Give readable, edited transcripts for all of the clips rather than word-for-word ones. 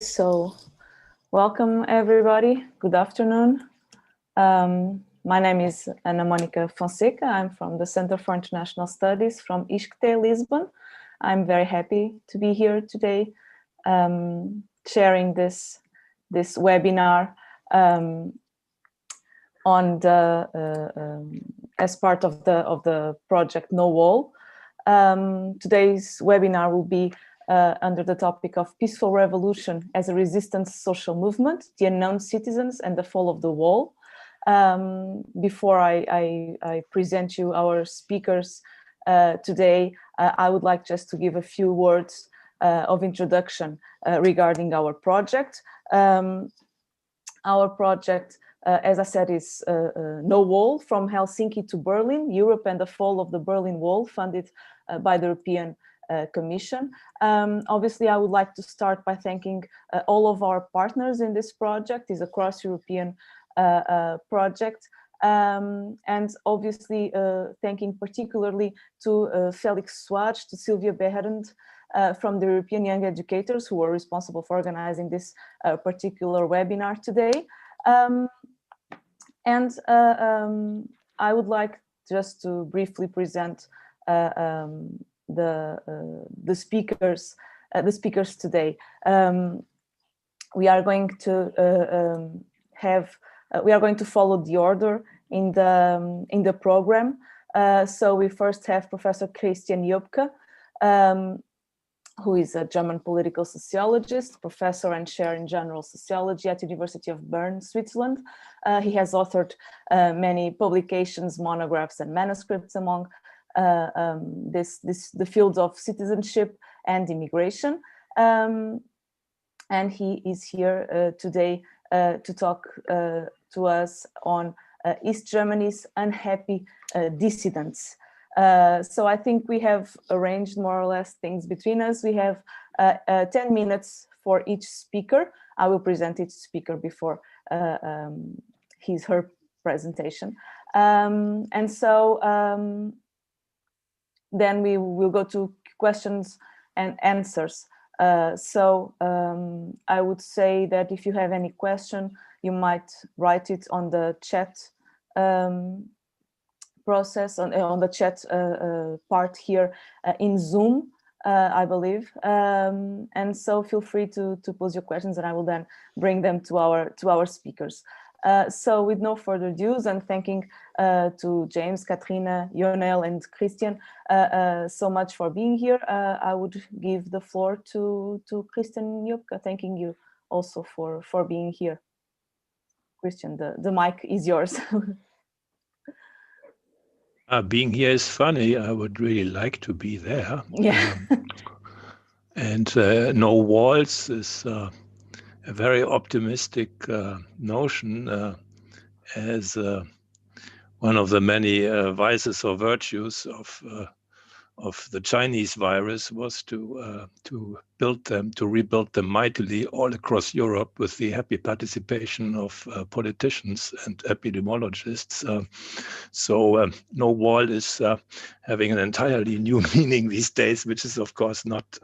So welcome everybody. Good afternoon. My name is Ana Mónica Fonseca. I'm from the Center for International Studies from ISCTE, Lisbon. I'm very happy to be here today, sharing this webinar on the as part of the project Nowall. Today's webinar will be under the topic of peaceful revolution as a resistance social movement, the unknown citizens and the fall of the wall. Before I present you our speakers today, I would like just to give a few words of introduction regarding our project. Our project, as I said, is Nowall, from Helsinki to Berlin, Europe and the fall of the Berlin Wall, funded by the European Commission. Obviously, I would like to start by thanking all of our partners in this project. It's a cross-European project, and obviously thanking particularly to Felix Soares, to Sylvia Behrend from the European Young Educators, who were responsible for organizing this particular webinar today. I would like just to briefly present the speakers today. We are going to follow the order in the program. So we first have Professor Christian Jöbke, who is a German political sociologist, professor and chair in general sociology at the University of Bern, Switzerland. He has authored many publications, monographs, and manuscripts among the fields of citizenship and immigration. And he is here today to talk to us on East Germany's unhappy dissidents. So I think we have arranged more or less things between us. We have 10 minutes for each speaker. I will present each speaker before her presentation. And so then we will go to questions and answers. So I would say that if you have any question, you might write it on the chat process, on the chat part here in Zoom, I believe. And so feel free to pose your questions, and I will then bring them to our speakers. So with no further ado, and thanking to James, Katrina, Jonel, and Christian so much for being here, I would give the floor to Christian Jöbke, thanking you also for being here. Christian, the mic is yours. Being here is funny. I would really like to be there. Yeah. And no walls is a very optimistic notion, as one of the many vices or virtues of the Chinese virus was to rebuild them mightily all across Europe with the happy participation of politicians and epidemiologists. So no wall is having an entirely new meaning these days, which is of course not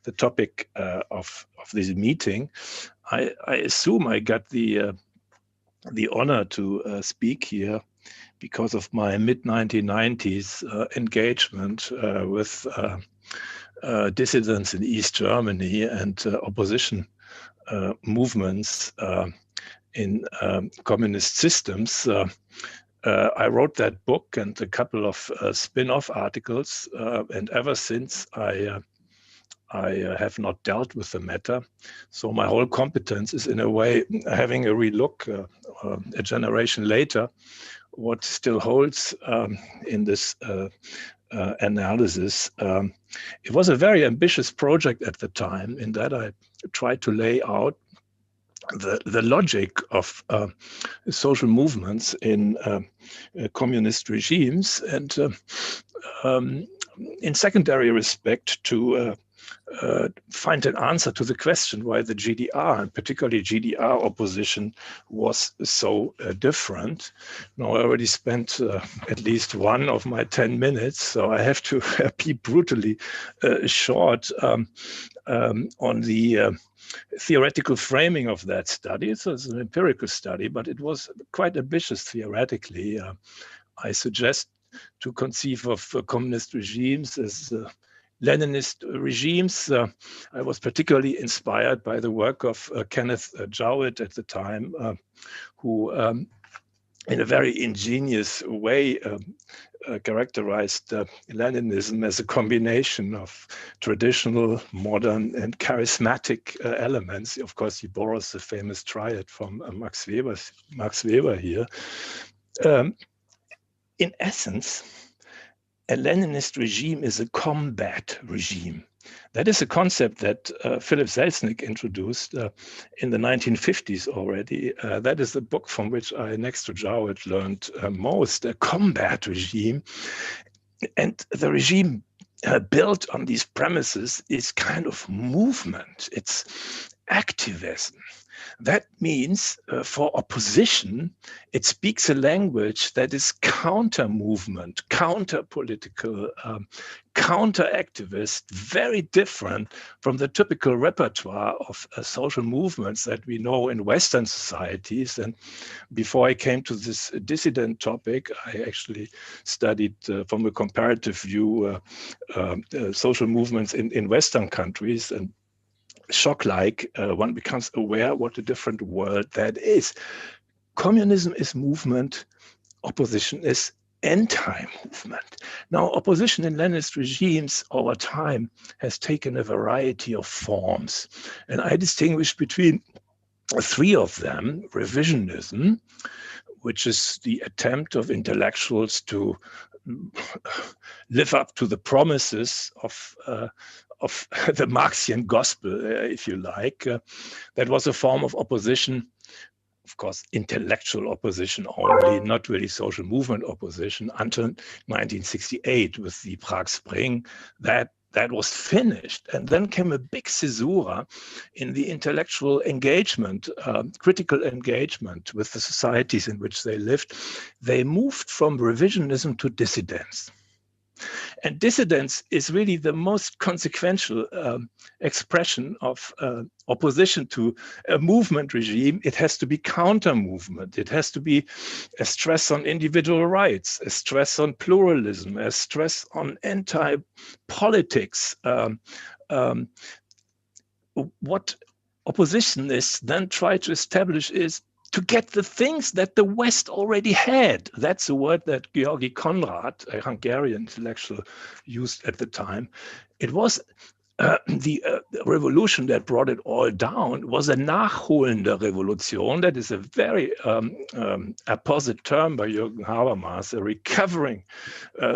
the topic of this meeting. I assume I got the honor to speak here because of my mid-1990s engagement with dissidents in East Germany and opposition movements in communist systems. I wrote that book and a couple of spin-off articles, and ever since I have not dealt with the matter. So my whole competence is in a way having a relook a generation later, what still holds in this analysis. It was a very ambitious project at the time, in that I tried to lay out the logic of social movements in communist regimes, and in secondary respect to find an answer to the question why the GDR, and particularly GDR opposition, was so different. Now, I already spent at least one of my 10 minutes, so I have to be brutally short on the theoretical framing of that study. So it's an empirical study, but it was quite ambitious theoretically. I suggest to conceive of communist regimes as Leninist regimes. I was particularly inspired by the work of Kenneth Jowett at the time, who in a very ingenious way characterized Leninism as a combination of traditional, modern, and charismatic elements. Of course, he borrows the famous triad from Max Weber here. In essence, a Leninist regime is a combat regime. That is a concept that Philip Selznick introduced in the 1950s already. That is the book from which I, next to Jowett, learned most, a combat regime. And the regime built on these premises is kind of movement. It's activism. That means for opposition, it speaks a language that is counter-movement, counter-political, counter-activist, very different from the typical repertoire of social movements that we know in Western societies. And before I came to this dissident topic, I actually studied from a comparative view social movements in Western countries, and shock-like, one becomes aware what a different world that is. Communism is movement, opposition is anti-movement. Now, opposition in Leninist regimes over time has taken a variety of forms, and I distinguish between three of them: revisionism, which is the attempt of intellectuals to live up to the promises of the Marxian gospel, if you like. That was a form of opposition, of course, intellectual opposition only, not really social movement opposition, until 1968 with the Prague Spring. That was finished. And then came a big caesura in the intellectual engagement, critical engagement with the societies in which they lived. They moved from revisionism to dissidence. And dissidence is really the most consequential expression of opposition to a movement regime. It has to be counter-movement. It has to be a stress on individual rights, a stress on pluralism, a stress on anti-politics. What oppositionists then try to establish is to get the things that the West already had. That's a word that Georgi Konrad, a Hungarian intellectual, used at the time. It was the revolution that brought it all down was a nachholende Revolution. That is a very apposite term by Jürgen Habermas, a recovering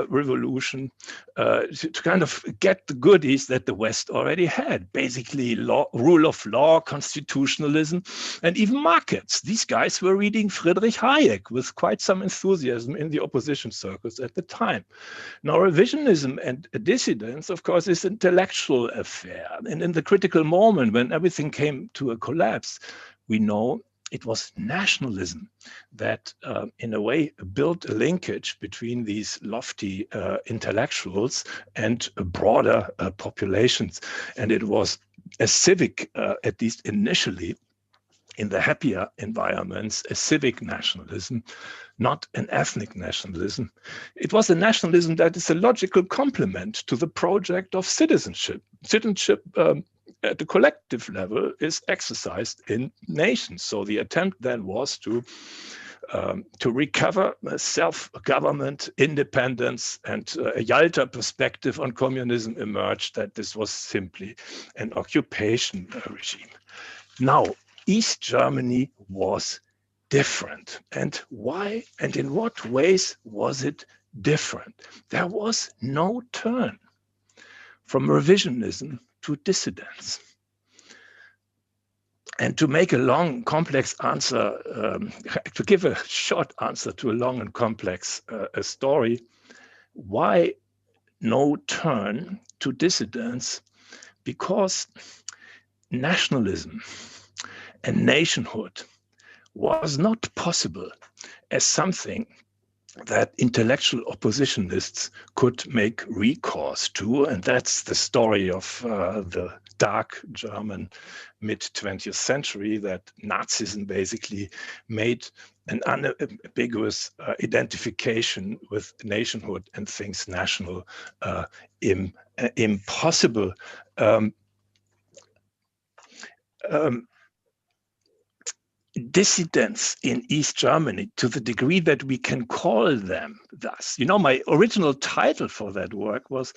revolution to kind of get the goodies that the West already had. Basically, rule of law, constitutionalism, and even markets. These guys were reading Friedrich Hayek with quite some enthusiasm in the opposition circles at the time. Now, revisionism and dissidence, of course, is intellectual affair. And in the critical moment when everything came to a collapse, we know it was nationalism that, in a way, built a linkage between these lofty intellectuals and broader populations. And it was a civic, at least initially, in the happier environments, a civic nationalism, not an ethnic nationalism. It was a nationalism that is a logical complement to the project of citizenship. Citizenship at the collective level is exercised in nations. So the attempt then was to recover self-government, independence, and a Yalta perspective on communism emerged that this was simply an occupation regime. Now, East Germany was different. And why and in what ways was it different? There was no turn from revisionism to dissidence. And to make a long, complex answer, to give a short answer to a long and complex story, why no turn to dissidence? because nationalism and nationhood was not possible as something that intellectual oppositionists could make recourse to. And that's the story of the dark German mid-20th century, that Nazism basically made an unambiguous identification with nationhood and things national impossible. Dissidents in East Germany, to the degree that we can call them thus. You know, my original title for that work was,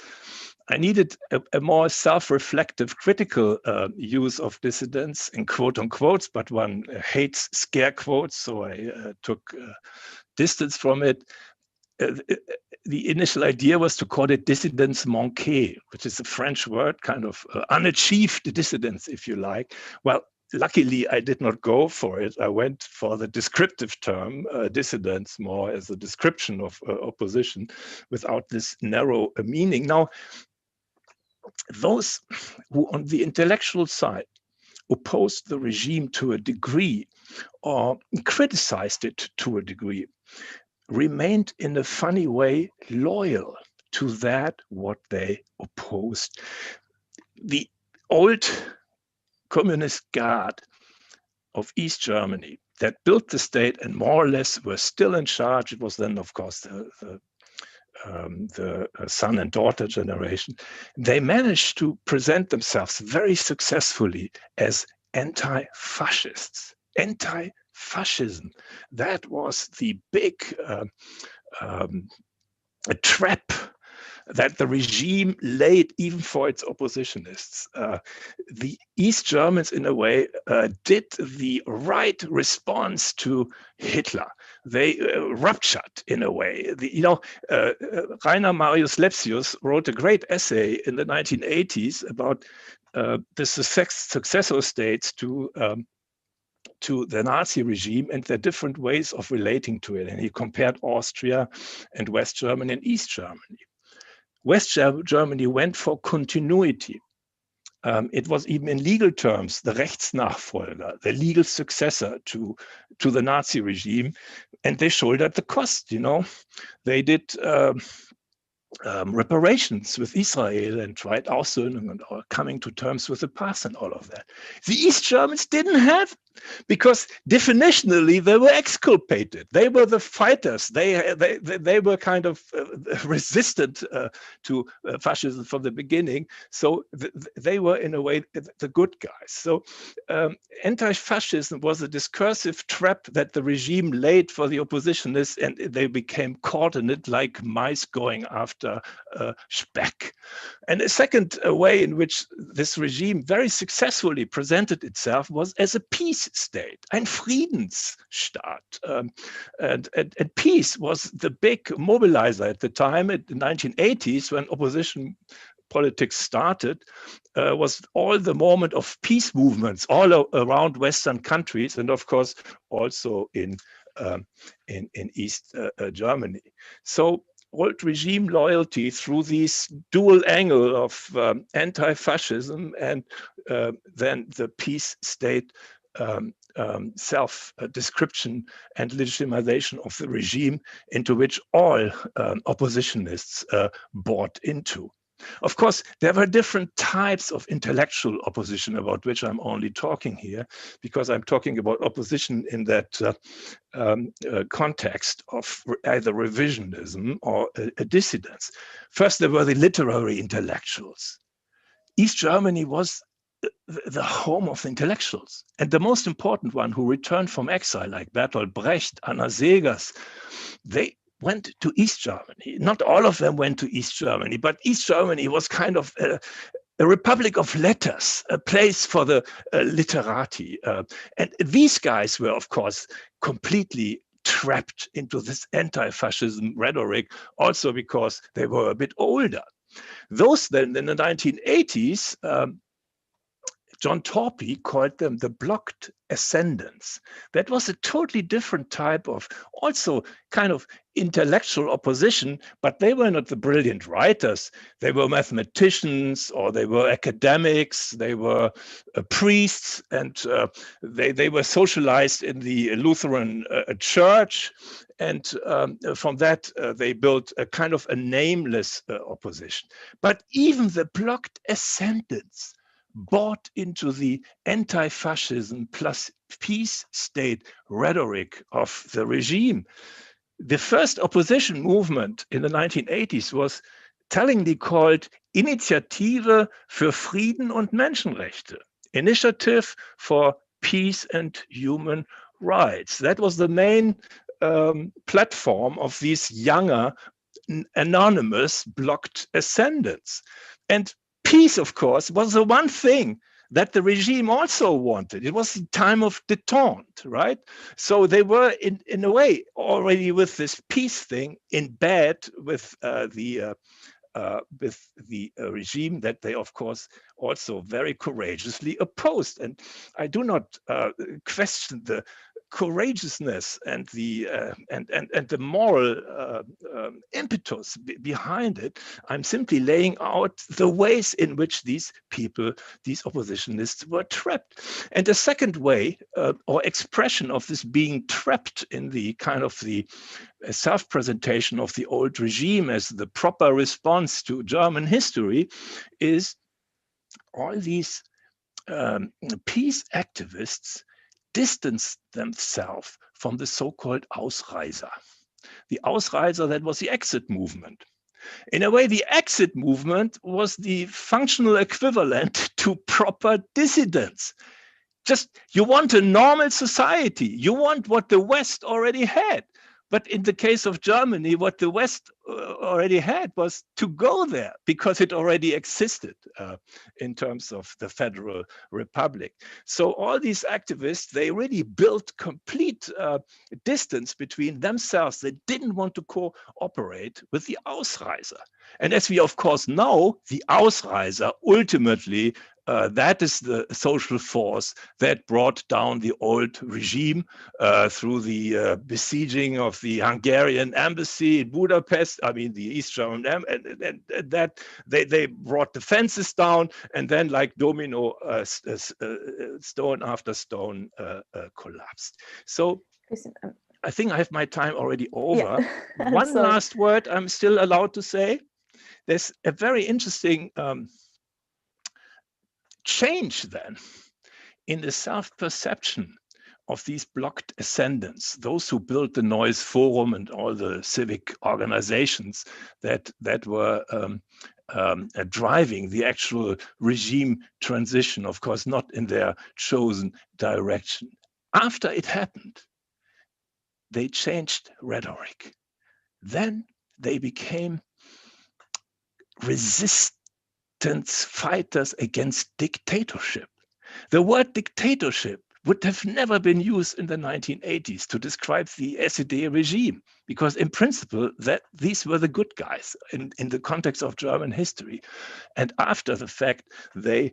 I needed a more self-reflective, critical use of dissidents in quote unquotes, but one hates scare quotes, so I took distance from it. The initial idea was to call it dissidence manquée, which is a French word, kind of unachieved dissidence, if you like. Well, luckily, I did not go for it. I went for the descriptive term, dissidence, more as a description of opposition without this narrow meaning. Now, those who on the intellectual side opposed the regime to a degree or criticized it to a degree remained in a funny way loyal to that what they opposed. The old communist guard of East Germany that built the state and more or less were still in charge. It was then, of course, the son and daughter generation. They managed to present themselves very successfully as anti-fascists. Anti-fascism, that was the big trap that the regime laid even for its oppositionists. The East Germans, in a way, did the right response to Hitler. They ruptured, in a way. Rainer Marius Lepsius wrote a great essay in the 1980s about the successor states to the Nazi regime and their different ways of relating to it. And he compared Austria and West Germany and East Germany. West Germany went for continuity. It was even in legal terms the Rechtsnachfolger, the legal successor to the Nazi regime, and they shouldered the cost. You know, they did reparations with Israel and tried also coming to terms with the past and all of that. The East Germans didn't have, because definitionally they were exculpated. They were the fighters. They were kind of resistant to fascism from the beginning. So they were, in a way, the good guys. So anti-fascism was a discursive trap that the regime laid for the oppositionists, and they became caught in it like mice going after Speck. And a second way in which this regime very successfully presented itself was as a peace state, ein Friedensstaat. And peace was the big mobilizer at the time, in the 1980s, when opposition politics started, was all the moment of peace movements all around Western countries, and of course also in East Germany. So old regime loyalty through this dual angle of anti-fascism and then the peace state self-description and legitimization of the regime, into which all oppositionists bought into. Of course, there were different types of intellectual opposition about which I'm only talking here, because I'm talking about opposition in that context of either revisionism or a dissidence. First, there were the literary intellectuals. East Germany was the home of the intellectuals. And the most important one, who returned from exile, like Bertolt Brecht, Anna Segers, they went to East Germany. Not all of them went to East Germany, but East Germany was kind of a republic of letters, a place for the literati. And these guys were, of course, completely trapped into this anti-fascism rhetoric, also because they were a bit older. Those then, in the 1980s, John Torpey called them the blocked ascendants. That was a totally different type of also kind of intellectual opposition, but they were not the brilliant writers. They were mathematicians, or they were academics, they were priests, and they were socialized in the Lutheran church. And from that, they built a kind of a nameless opposition. But even the blocked ascendants bought into the anti-fascism plus peace state rhetoric of the regime. The first opposition movement in the 1980s was tellingly called Initiative für Frieden und Menschenrechte, Initiative for Peace and Human Rights. That was the main platform of these younger, anonymous, blocked ascendants. And peace, of course, was the one thing that the regime also wanted. It was the time of détente, right? So they were, in a way, already with this peace thing in bed with the regime that they, of course, also very courageously opposed. And I do not question the courageousness and the moral impetus behind it. I'm simply laying out the ways in which these people, these oppositionists, were trapped. And the second way or expression of this being trapped in the kind of the self-presentation of the old regime as the proper response to German history is all these peace activists distanced themselves from the so-called Ausreißer. The Ausreißer, that was the exit movement. In a way, the exit movement was the functional equivalent to proper dissidence. Just, you want a normal society. You want what the West already had. But in the case of Germany, what the West already had was to go there because it already existed in terms of the Federal Republic. So all these activists, they really built complete distance between themselves. They didn't want to cooperate with the Ausreißer. And as we of course know, the Ausreißer ultimately that is the social force that brought down the old regime through the besieging of the Hungarian embassy in Budapest. I mean, the East German, and that they brought the fences down, and then, like domino, stone after stone collapsed. So I think I have my time already over. Yeah. One last word I'm still allowed to say. There's a very interesting change then in the self-perception of these blocked ascendants, those who built the Neues Forum and all the civic organizations that were driving the actual regime transition, of course, not in their chosen direction. After it happened, they changed rhetoric. Then they became resistance fighters against dictatorship. The word dictatorship would have never been used in the 1980s to describe the SED regime, because in principle that these were the good guys in the context of German history. And after the fact, they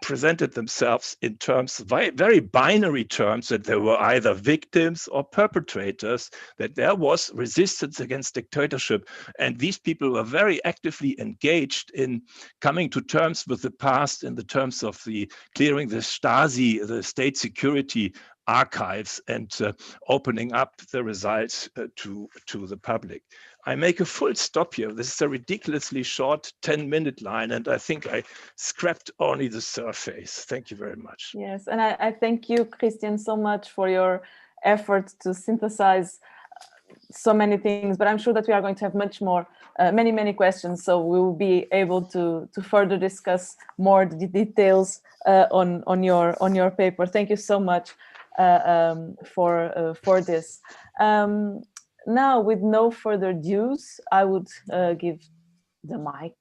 presented themselves in terms, very binary terms, that they were either victims or perpetrators, that there was resistance against dictatorship. And these people were very actively engaged in coming to terms with the past in the terms of the clearing the Stasi, the state security archives, and opening up the results to the public. I make a full stop here. This is a ridiculously short 10-minute line, and I think I scrapped only the surface. Thank you very much. Yes, and I thank you, Christian, so much for your effort to synthesize so many things, but I'm sure that we are going to have much more, many questions, so we will be able to further discuss more the details on your paper. Thank you so much for this. Now, with no further dues, I would give the mic,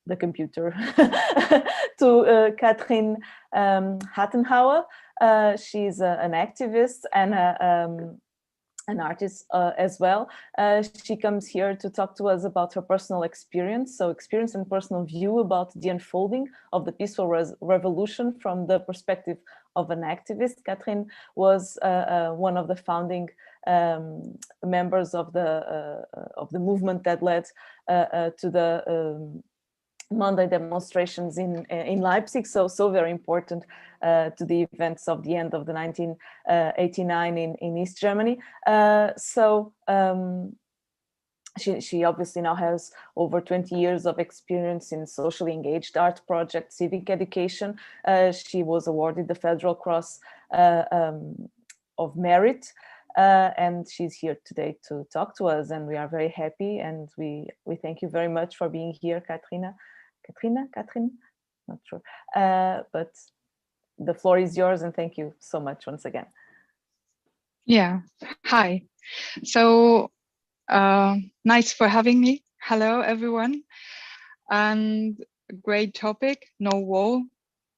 the computer, to Katrin Hattenhauer. She's an activist and an artist as well. She comes here to talk to us about her personal experience, so experience and personal view about the unfolding of the peaceful revolution from the perspective of an activist. Catherine was one of the founding members of the movement that led to the Monday demonstrations in Leipzig, so very important to the events of the end of the 1989 in East Germany. She obviously now has over 20 years of experience in socially engaged art projects, civic education. She was awarded the Federal Cross of Merit, and she's here today to talk to us, and we are very happy, and we thank you very much for being here, Catherine, not sure, but the floor is yours, and thank you so much once again. Yeah, hi. So nice for having me. Hello, everyone. And great topic, no wall.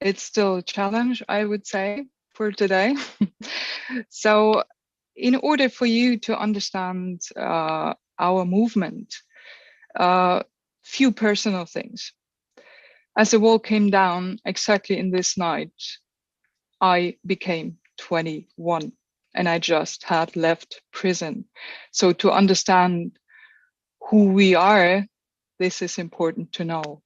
It's still a challenge, I would say, for today. So in order for you to understand our movement, few personal things. As the wall came down exactly in this night, I became 21 and I just had left prison. So to understand who we are, this is important to know.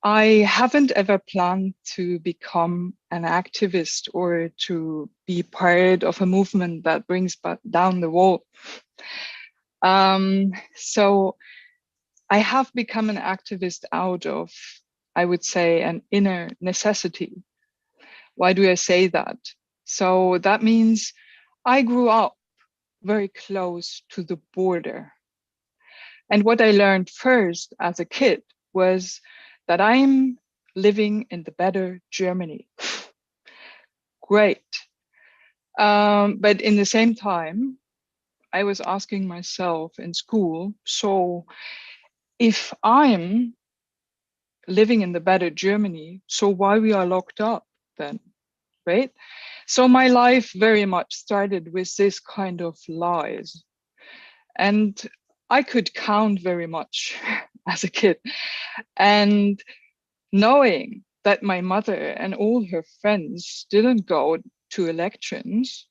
I haven't ever planned to become an activist or to be part of a movement that brings down the wall. So I have become an activist out of, I would say, an inner necessity. Why do I say that? So that means I grew up very close to the border. And what I learned first as a kid was that I'm living in the better Germany. Great. But in the same time, I was asking myself in school, so if I'm living in the better Germany, so why we are locked up then, right? So my life very much started with this kind of lies. And I could count very much as a kid. And knowing that my mother and all her friends didn't go to elections,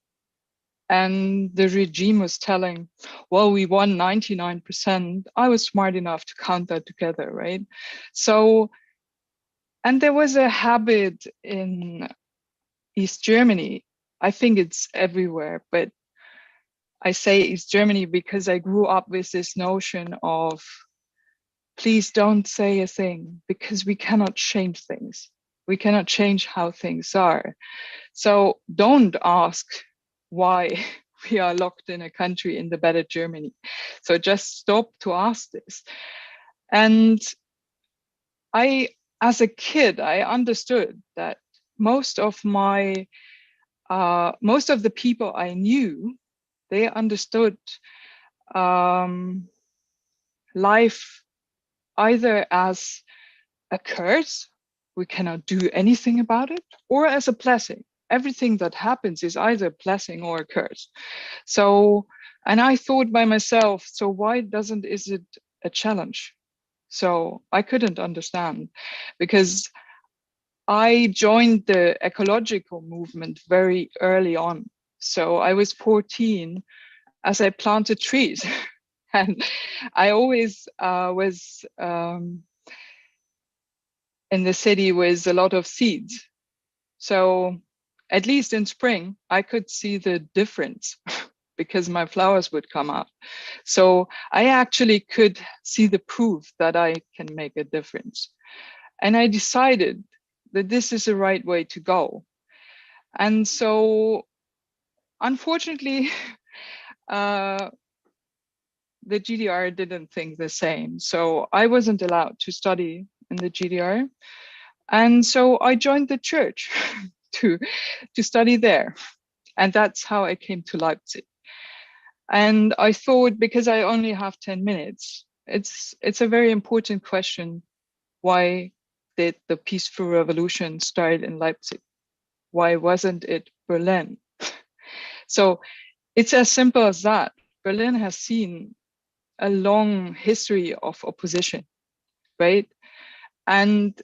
and the regime was telling, well, we won 99%, I was smart enough to count that together, right? So, and there was a habit in East Germany, I think it's everywhere, but I say East Germany because I grew up with this notion of, please don't say a thing because we cannot change things. We cannot change how things are. So don't ask why we are locked in a country in the better Germany. So just stop to ask this. And as a kid, I understood that most of the people I knew, they understood life either as a curse, we cannot do anything about it, or as a blessing. Everything that happens is either a blessing or a curse. So, and I thought by myself, so why is it a challenge? So I couldn't understand, because I joined the ecological movement very early on. So I was 14 as I planted trees. And I always was in the city with a lot of seeds. So at least in spring, I could see the difference because my flowers would come up. So I actually could see the proof that I can make a difference. And I decided that this is the right way to go. And so unfortunately, the GDR didn't think the same. So I wasn't allowed to study in the GDR. And so I joined the church to study there. And that's how I came to Leipzig. And I thought, because I only have 10 minutes, it's a very important question. Why did the peaceful revolution start in Leipzig? Why wasn't it Berlin? So It's as simple as that. Berlin has seen a long history of opposition, right? And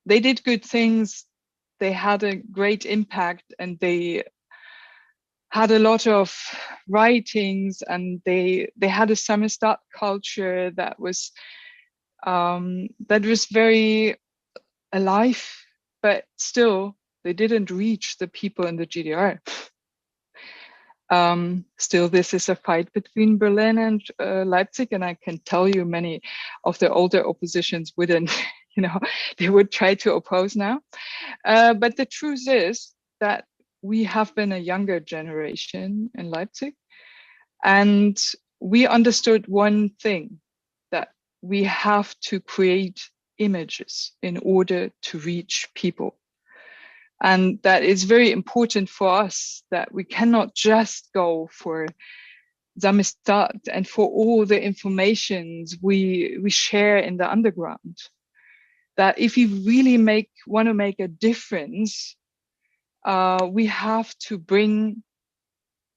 they did good things. They had a great impact, and they had a lot of writings, and they had a Samizdat culture that was very alive, but still they didn't reach the people in the GDR. Still, this is a fight between Berlin and Leipzig, and I can tell you many of the older oppositions wouldn't, they would try to oppose now. But the truth is that we have been a younger generation in Leipzig, and we understood one thing, that we have to create images in order to reach people. And that is very important for us, that we cannot just go for Samizdat and for all the informations we share in the underground. That if we really want to make a difference, we have to bring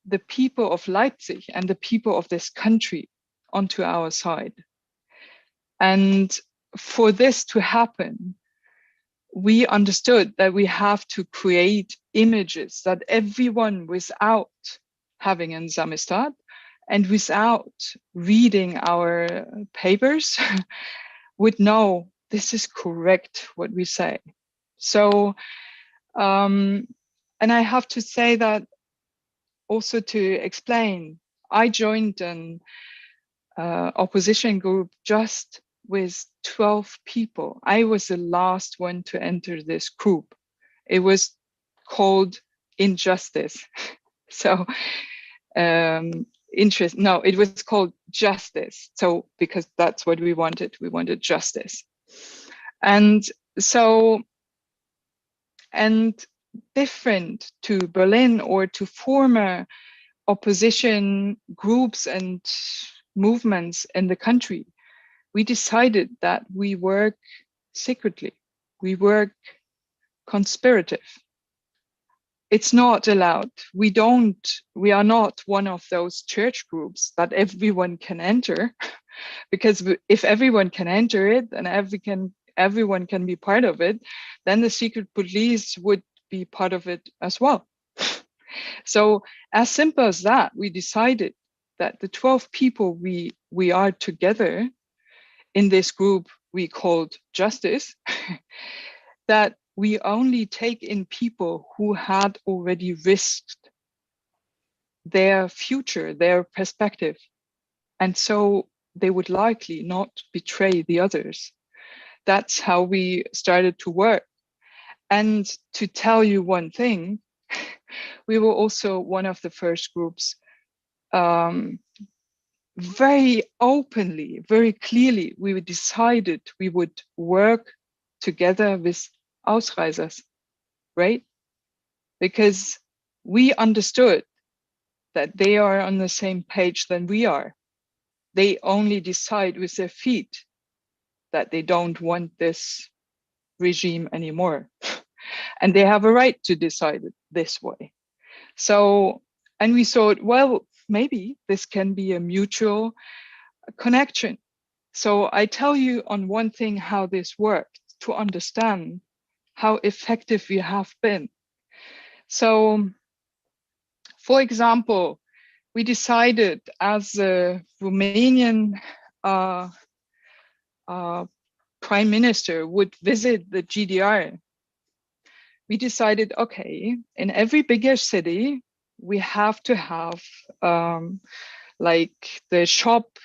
the people of Leipzig and the people of this country onto our side. And for this to happen, we understood that we have to create images that everyone, without having a Samizdat and without reading our papers, would know this is correct what we say. So, and I have to say that also to explain, I joined an opposition group just with 12 people. I was the last one to enter this group. It was called Injustice. So it was called Justice. So because that's what we wanted justice. And so, and different to Berlin or to former opposition groups and movements in the country, we decided that we work secretly, we work conspirative. It's not allowed. We are not one of those church groups that everyone can enter, because if everyone can enter it and everyone can be part of it, then the secret police would be part of it as well. So as simple as that, we decided that the 12 people we are together in this group we called Justice, that we only take in people who had already risked their future, their perspective. And so they would likely not betray the others. That's how we started to work. And to tell you one thing, we were also one of the first groups very openly, very clearly, we decided we would work together with Ausreisers, right? Because we understood that they are on the same page than we are. They only decide with their feet that they don't want this regime anymore. And they have a right to decide it this way. So, and we thought, well, maybe this can be a mutual connection. So I tell you on one thing how this worked to understand how effective we have been. So, for example, we decided as a Romanian prime minister would visit the GDR, we decided, okay, in every bigger city, we have to have like the shop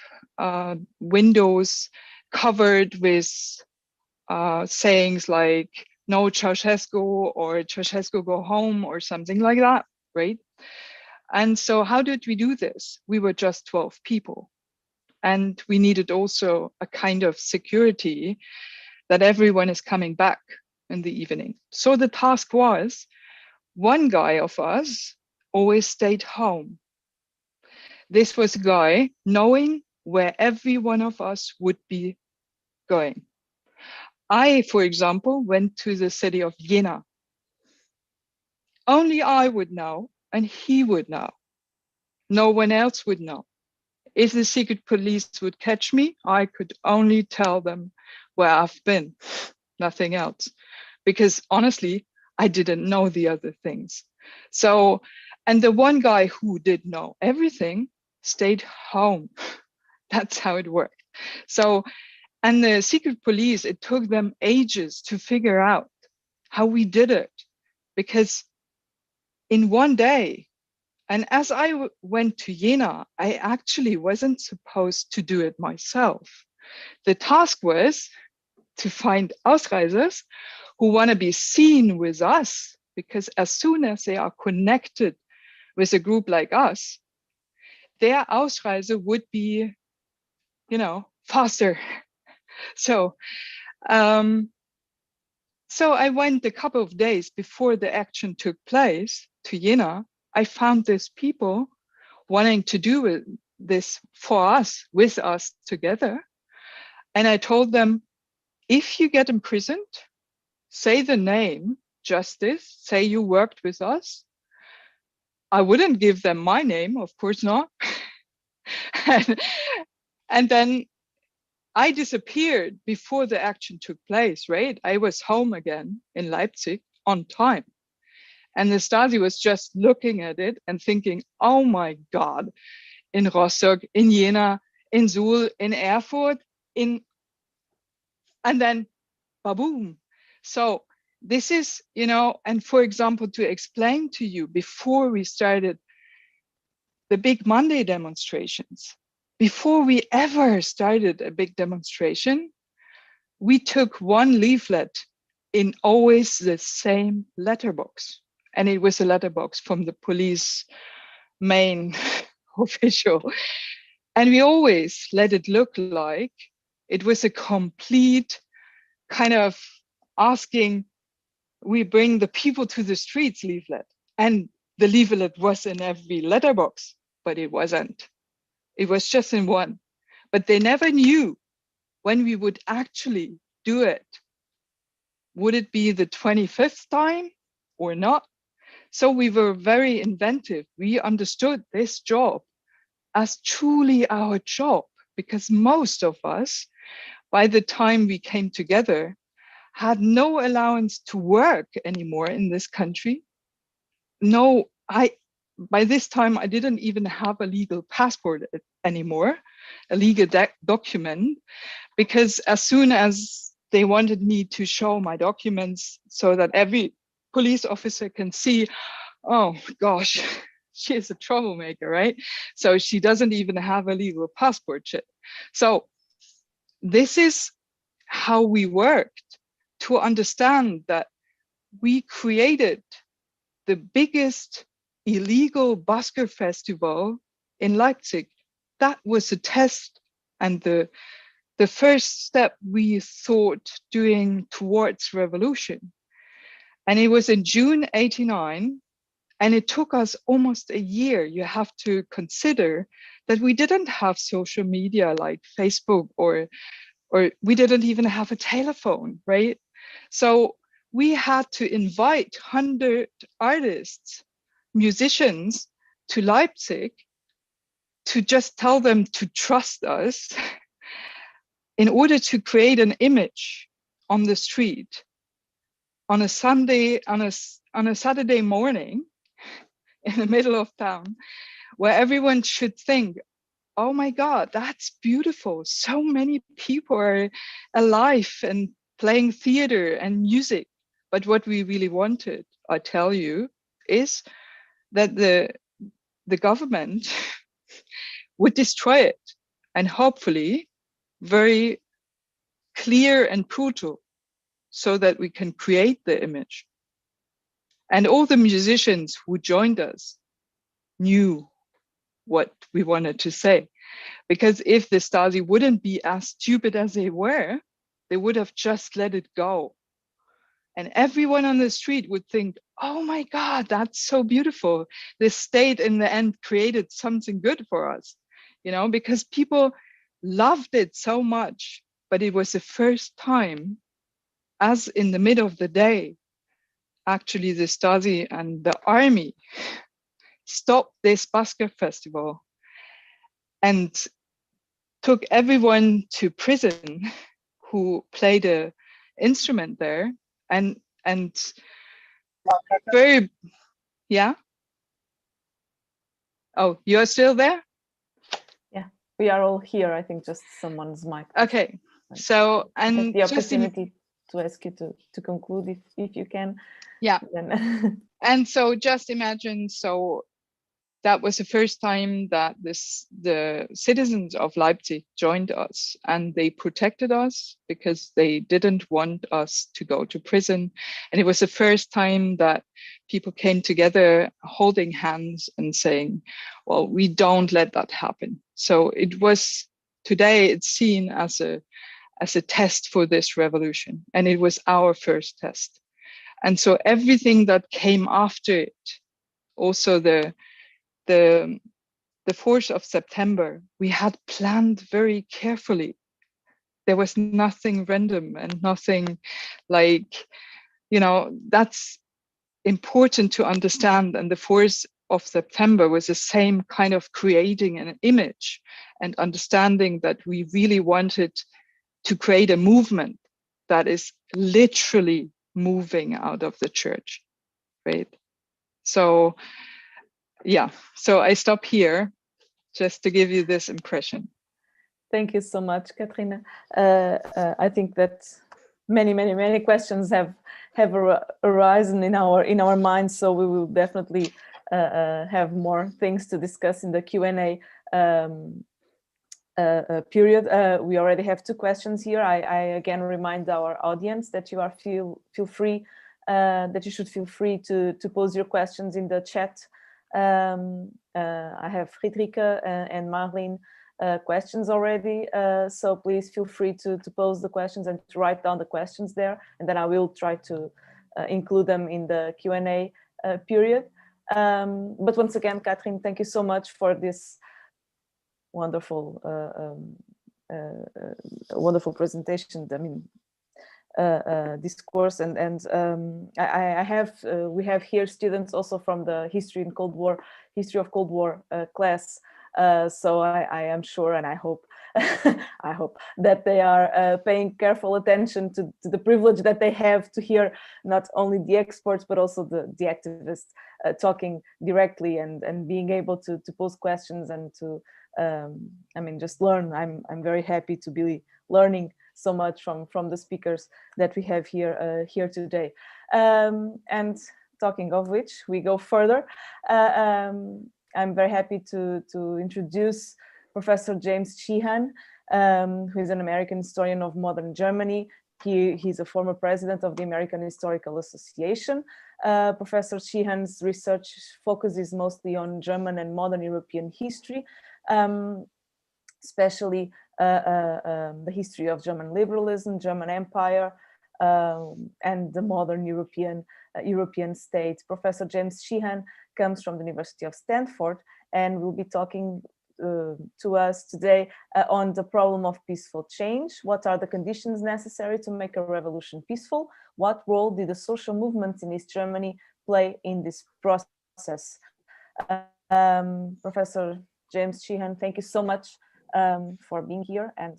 windows covered with sayings like no Ceausescu or Ceausescu go home or something like that, right? And so how did we do this? We were just 12 people. And we needed also a kind of security that everyone is coming back in the evening. So the task was, one guy of us always stayed home. This was a guy knowing where every one of us would be going. I, for example, went to the city of Jena. Only I would know, and he would know. No one else would know. If the secret police would catch me, I could only tell them where I've been, nothing else. Because honestly, I didn't know the other things. So, and the one guy who did know everything stayed home. That's how it worked. So, and the secret police, it took them ages to figure out how we did it. Because in one day, and as I went to Jena, I actually wasn't supposed to do it myself. The task was to find Ausreisers who want to be seen with us, because as soon as they are connected with a group like us, their Ausreise would be, you know, faster. So, so I went a couple of days before the action took place to Jena. I found these people wanting to do this for us, with us together. And I told them, if you get imprisoned, say the name, Justice, say you worked with us. I wouldn't give them my name, of course not. and then I disappeared before the action took place, right? I was home again in Leipzig on time. And the Stasi was just looking at it and thinking, oh my God, in Rostock, in Jena, in Suhl, in Erfurt, and then baboom. So this is, you know, and for example, to explain to you, before we started the big Monday demonstrations, before we ever started a big demonstration, we took one leaflet in always the same letterbox. And it was a letterbox from the police main official. And we always let it look like it was a complete kind of asking, we bring the people to the streets leaflet. And the leaflet was in every letterbox, but it wasn't. It was just in one. But they never knew when we would actually do it. Would it be the 25th time or not? So we were very inventive. We understood this job as truly our job, because most of us, by the time we came together, had no allowance to work anymore in this country. No, by this time, I didn't even have a legal passport anymore, a legal document, because as soon as they wanted me to show my documents so that every police officer can see, oh gosh, she is a troublemaker, right? So she doesn't even have a legal passport yet. So this is how we worked, to understand that we created the biggest illegal busker festival in Leipzig. That was a test and the first step we thought doing towards revolution. And it was in June 89, and it took us almost a year. You have to consider that we didn't have social media like Facebook, or we didn't even have a telephone, right? So we had to invite 100 artists, musicians to Leipzig to just tell them to trust us in order to create an image on the street on a Sunday, on a Saturday morning in the middle of town, where everyone should think, oh my God, that's beautiful. So many people are alive and playing theater and music. But what we really wanted, I tell you, is that the government would destroy it, and hopefully very clear and brutal, so that we can create the image. And all the musicians who joined us knew what we wanted to say. Because if the Stasi wouldn't be as stupid as they were, they would have just let it go. And everyone on the street would think, oh my God, that's so beautiful. This state in the end created something good for us, you know, because people loved it so much. But it was the first time, as in the middle of the day, actually the Stasi and the army stopped this busker festival and took everyone to prison who played a instrument there, and very, yeah. Oh, you're still there? Yeah, we are all here. I think just someone's mic. Okay, so and the opportunity to ask you to conclude if you can. Yeah. Then. And so just imagine, so that was the first time that the citizens of Leipzig joined us, and they protected us because they didn't want us to go to prison. And it was the first time that people came together holding hands and saying, well, we don't let that happen. So it was, today it's seen as a test for this revolution, and it was our first test. And so everything that came after it, also the 4th of September, we had planned very carefully. There was nothing random and nothing like, that's important to understand. And the 4th of September was the same kind of creating an image and understanding that we really wanted to create a movement that is literally moving out of the church, right? So yeah, so I stop here just to give you this impression. Thank you so much, Katrina. I think that many questions have arisen in our minds, so we will definitely have more things to discuss in the Q&A period. We already have 2 questions here. I again remind our audience that you are feel free that you should feel free to pose your questions in the chat. I have Friederike and Marlene questions already, so please feel free to pose the questions and to write down the questions there, and then I will try to include them in the Q&A period. But once again, Katrin, thank you so much for this wonderful wonderful presentation. I mean, discourse, and we have here students also from the history of Cold War class, so I am sure, and I hope I hope that they are paying careful attention to the privilege that they have to hear not only the experts but also the activists talking directly and being able to pose questions and to I mean, just learn. I'm very happy to be learning so much from the speakers that we have here today. And talking of which, we go further. I'm very happy to introduce Professor James Sheehan, who is an American historian of modern Germany. He's a former president of the American Historical Association. Professor Sheehan's research focuses mostly on German and modern European history, especially the history of German liberalism, German Empire, and the modern European states. Professor James Sheehan comes from the University of Stanford and will be talking to us today on the problem of peaceful change. What are the conditions necessary to make a revolution peaceful? What role did the social movements in East Germany play in this process? Professor James Sheehan, thank you so much for being here. And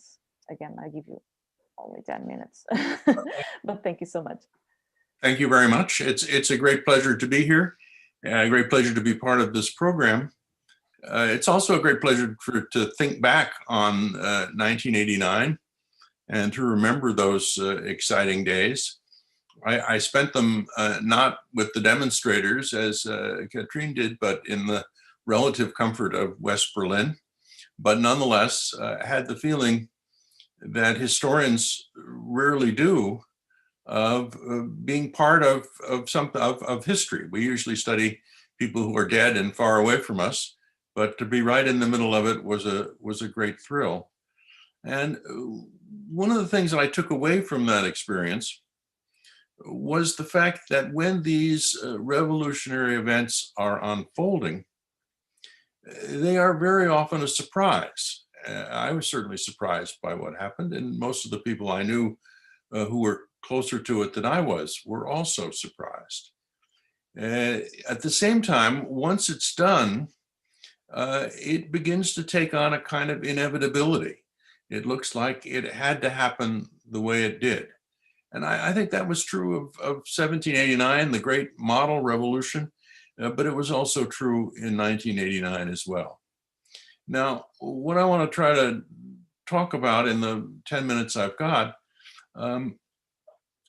again, I give you only 10 minutes, but thank you so much. Thank you very much. It's a great pleasure to be here. A great pleasure to be part of this program. It's also a great pleasure to think back on 1989 and to remember those exciting days. I spent them not with the demonstrators as Katrine did, but in the relative comfort of West Berlin, but nonetheless had the feeling that historians rarely do of being part of history. We usually study people who are dead and far away from us, but to be right in the middle of it was a great thrill. And one of the things that I took away from that experience was the fact that when these revolutionary events are unfolding, they are very often a surprise. I was certainly surprised by what happened, and most of the people I knew who were closer to it than I was were also surprised. At the same time, once it's done, it begins to take on a kind of inevitability. It looks like it had to happen the way it did. And I think that was true of 1789, the great model revolution, but it was also true in 1989 as well. Now, what I want to try to talk about in the 10 minutes I've got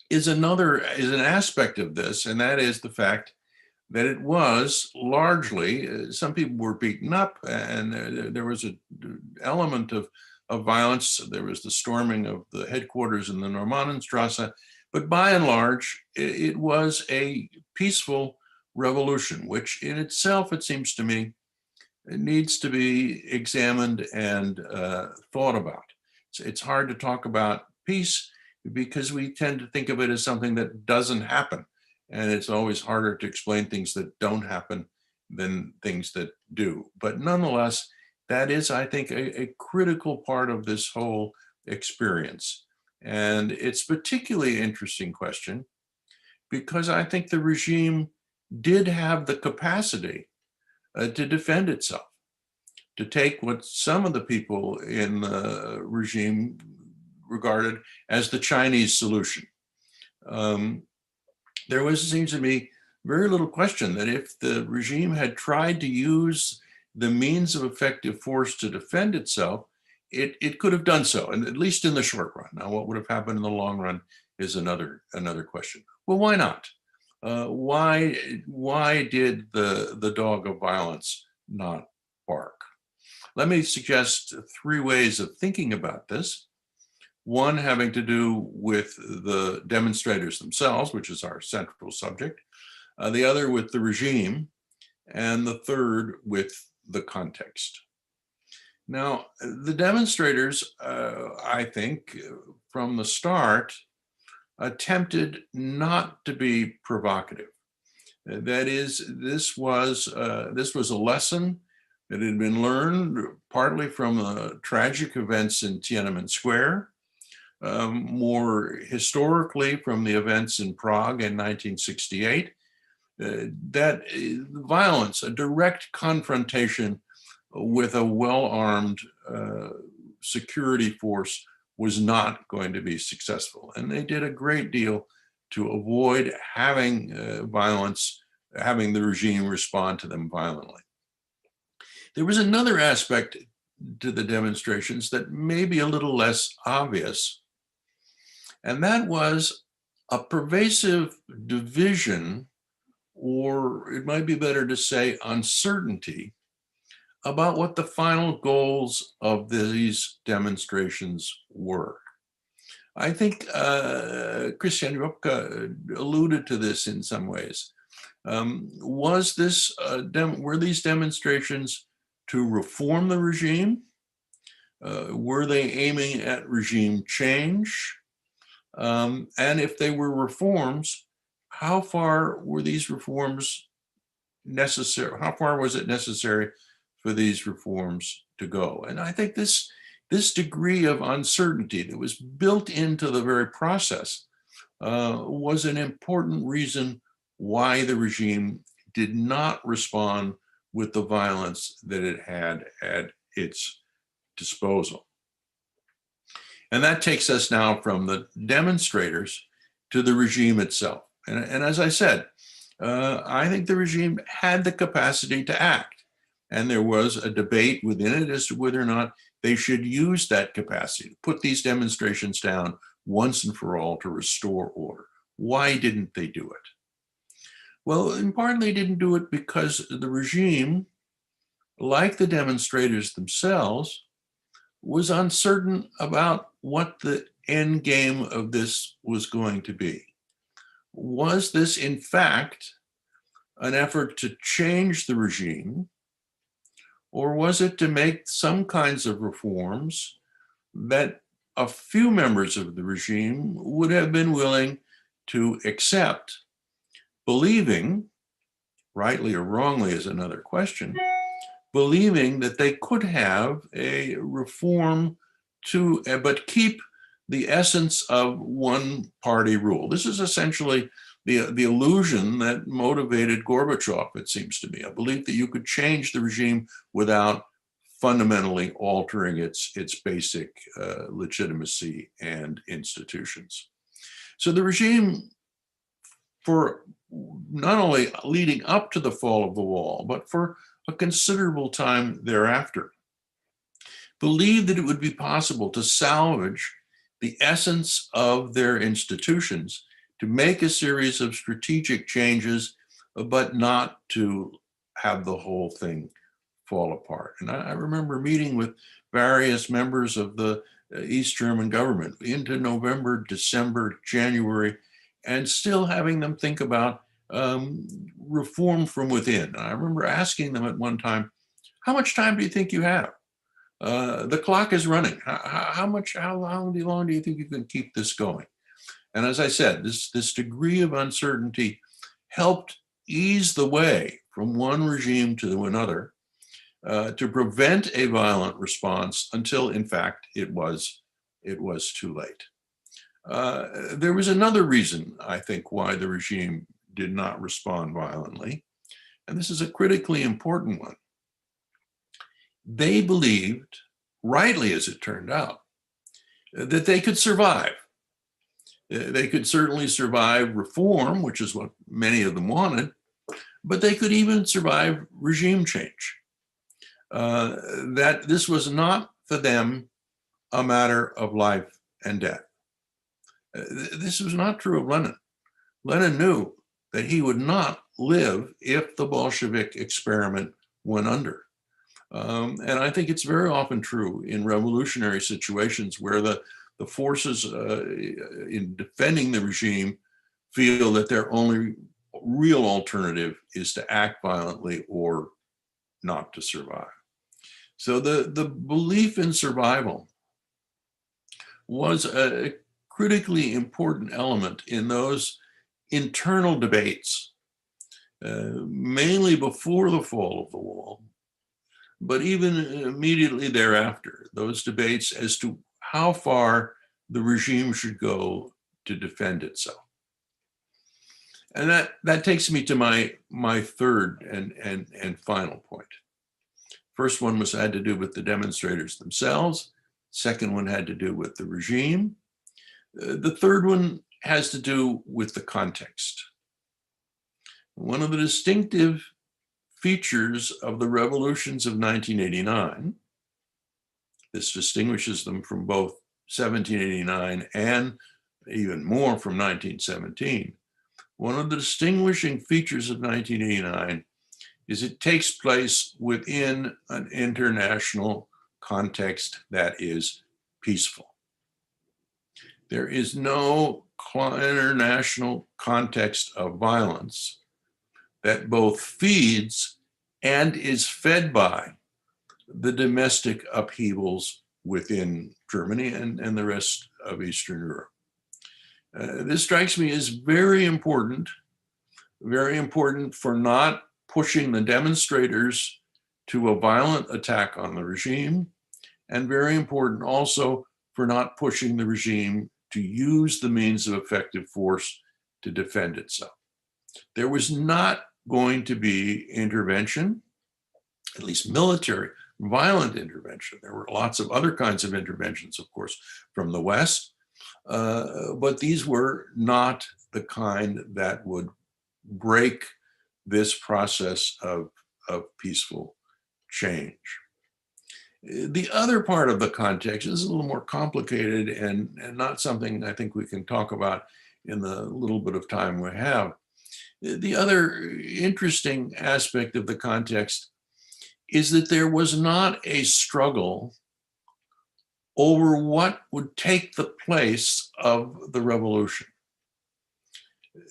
is an aspect of this, and that is the fact that it was largely, some people were beaten up, and there was an element of violence. There was the storming of the headquarters in the Normannenstrasse, but by and large, it was a peaceful revolution, which in itself, it seems to me, it needs to be examined and thought about. It's hard to talk about peace because we tend to think of it as something that doesn't happen. And it's always harder to explain things that don't happen than things that do. But nonetheless, that is, I think, a critical part of this whole experience. And it's a particularly interesting question because I think the regime did have the capacity to defend itself, to take what some of the people in the regime regarded as the Chinese solution. There was, it seems to me, very little question that if the regime had tried to use the means of effective force to defend itself, it could have done so, and at least in the short run. Now, what would have happened in the long run is another question. Well, why not? Why did the dog of violence not bark? Let me suggest 3 ways of thinking about this. One having to do with the demonstrators themselves, which is our central subject, the other with the regime, and the third with the context. Now, the demonstrators, I think, from the start, attempted not to be provocative. That is, this was a lesson that had been learned partly from the tragic events in Tiananmen Square, more historically from the events in Prague in 1968, that violence, a direct confrontation with a well-armed security force was not going to be successful. And they did a great deal to avoid having violence, having the regime respond to them violently. There was another aspect to the demonstrations that may be a little less obvious, and that was a pervasive division, or it might be better to say uncertainty, about what the final goals of these demonstrations were. I think Christian Rupke alluded to this in some ways. Were these demonstrations to reform the regime? Were they aiming at regime change? And if they were reforms, how far were these reforms necessary? How far was it necessary for these reforms to go? And I think this degree of uncertainty that was built into the very process was an important reason why the regime did not respond with the violence that it had at its disposal. And that takes us now from the demonstrators to the regime itself. And as I said, I think the regime had the capacity to act. And there was a debate within it as to whether or not they should use that capacity to put these demonstrations down once and for all to restore order. Why didn't they do it? Well, in part, they didn't do it because the regime, like the demonstrators themselves, was uncertain about what the end game of this was going to be. Was this, in fact, an effort to change the regime, or was it to make some kinds of reforms that a few members of the regime would have been willing to accept, believing, rightly or wrongly is another question, believing that they could have a reform but keep the essence of one-party rule? This is essentially the illusion that motivated Gorbachev, it seems to me, a belief that you could change the regime without fundamentally altering its basic legitimacy and institutions. So the regime, for not only leading up to the fall of the wall, but for a considerable time thereafter, believed that it would be possible to salvage the essence of their institutions, to make a series of strategic changes, but not to have the whole thing fall apart. And I remember meeting with various members of the East German government into November, December, January, and still having them think about reform from within. And I remember asking them at one time, how much time do you think you have? The clock is running. How long do you think you can keep this going? And as I said, this degree of uncertainty helped ease the way from one regime to another to prevent a violent response until, in fact, it was too late. There was another reason, I think, why the regime did not respond violently, and this is a critically important one. They believed, rightly as it turned out, that they could survive. They could certainly survive reform, which is what many of them wanted, but they could even survive regime change. That this was not for them a matter of life and death. This was not true of Lenin. Lenin knew that he would not live if the Bolshevik experiment went under. And I think it's very often true in revolutionary situations where the forces in defending the regime feel that their only real alternative is to act violently or not to survive. So the belief in survival was a critically important element in those internal debates, mainly before the fall of the wall, but even immediately thereafter, those debates as to how far the regime should go to defend itself. And that takes me to my third and final point. First one had to do with the demonstrators themselves. Second one had to do with the regime. The third one has to do with the context. One of the distinctive features of the revolutions of 1989, this distinguishes them from both 1789 and even more from 1917. One of the distinguishing features of 1989 is it takes place within an international context that is peaceful. There is no international context of violence that both feeds and is fed by the domestic upheavals within Germany and the rest of Eastern Europe. This strikes me as very important for not pushing the demonstrators to a violent attack on the regime, and very important also for not pushing the regime to use the means of effective force to defend itself. There was not going to be intervention, at least military, violent intervention. There were lots of other kinds of interventions, of course, from the West, but these were not the kind that would break this process of peaceful change. The other part of the context is a little more complicated and not something I think we can talk about in the little bit of time we have. The other interesting aspect of the context is that there was not a struggle over what would take the place of the revolution.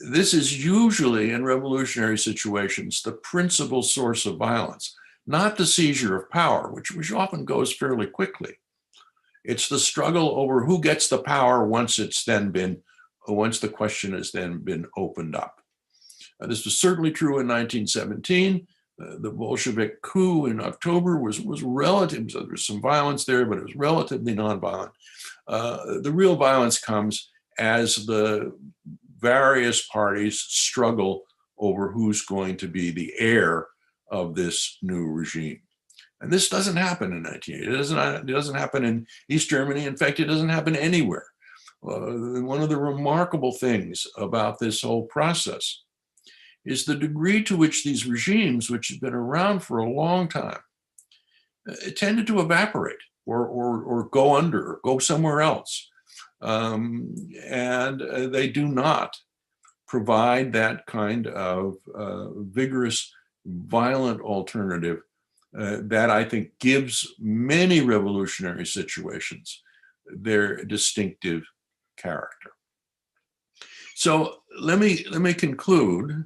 This is usually, in revolutionary situations, the principal source of violence, not the seizure of power, which often goes fairly quickly. It's the struggle over who gets the power once the question has then been opened up. This was certainly true in 1917. The Bolshevik coup in October was relative. So there was some violence there, but it was relatively nonviolent. The real violence comes as the various parties struggle over who's going to be the heir of this new regime. And this doesn't happen in 1980. It doesn't happen in East Germany. In fact, it doesn't happen anywhere. One of the remarkable things about this whole process is the degree to which these regimes, which have been around for a long time, tended to evaporate or go under, or go somewhere else. And they do not provide that kind of vigorous, violent alternative that I think gives many revolutionary situations their distinctive character. So let me conclude,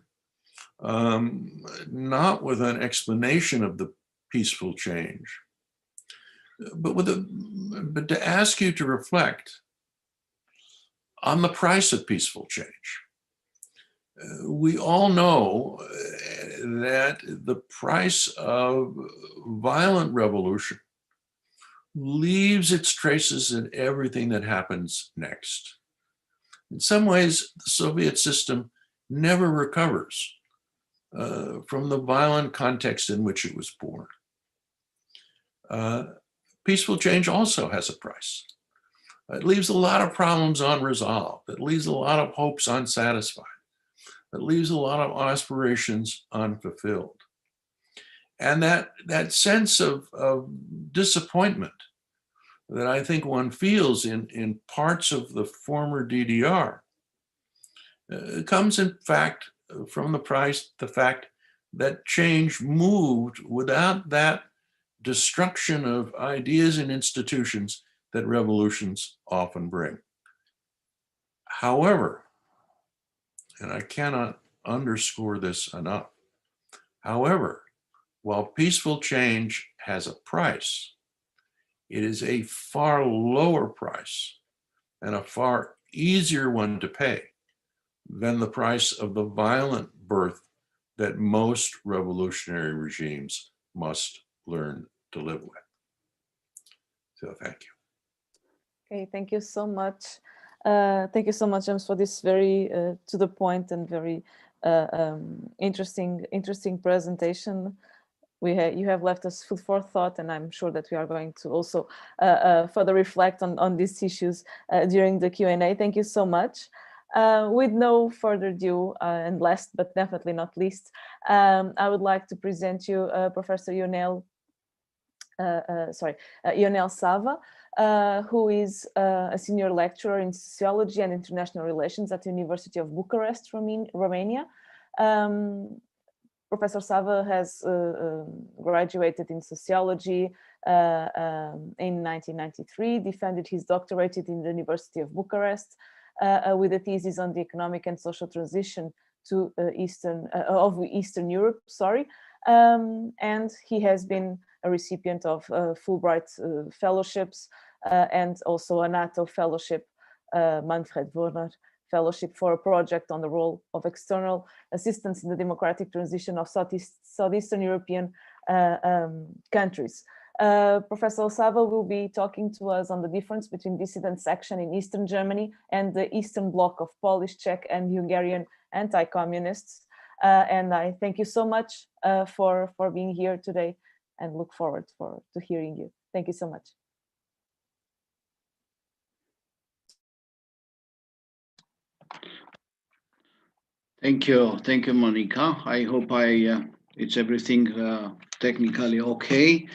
not with an explanation of the peaceful change, but to ask you to reflect on the price of peaceful change. We all know that the price of violent revolution leaves its traces in everything that happens next. In some ways, the Soviet system never recovers from the violent context in which it was born. Peaceful change also has a price. It leaves a lot of problems unresolved. It leaves a lot of hopes unsatisfied. It leaves a lot of aspirations unfulfilled. And that sense of disappointment that I think one feels in parts of the former DDR comes in fact from the fact that change moved without that destruction of ideas and institutions that revolutions often bring. However, and I cannot underscore this enough, however, while peaceful change has a price, it is a far lower price and a far easier one to pay than the price of the violent birth that most revolutionary regimes must learn to live with. So thank you. Okay, thank you so much. Thank you so much, James, for this very to the point and very interesting presentation. You have left us food for thought, and I'm sure that we are going to also further reflect on these issues during the Q&A. Thank you so much. With no further ado, and last but definitely not least, I would like to present you Professor Ionel Sava, who is a senior lecturer in sociology and international relations at the University of Bucharest, Romania. Professor Sava has graduated in sociology in 1993, defended his doctorate in the University of Bucharest with a thesis on the economic and social transition to Eastern Europe, and he has been a recipient of Fulbright fellowships and also a NATO fellowship, Manfred Wörner Fellowship for a project on the role of external assistance in the democratic transition of Southeastern European countries. Professor Sava will be talking to us on the difference between dissidence action in Eastern Germany and the Eastern Bloc of Polish, Czech, and Hungarian anti-communists. And I thank you so much for being here today, and look forward to hearing you. Thank you so much. Thank you, Monica. I hope it's everything technically okay.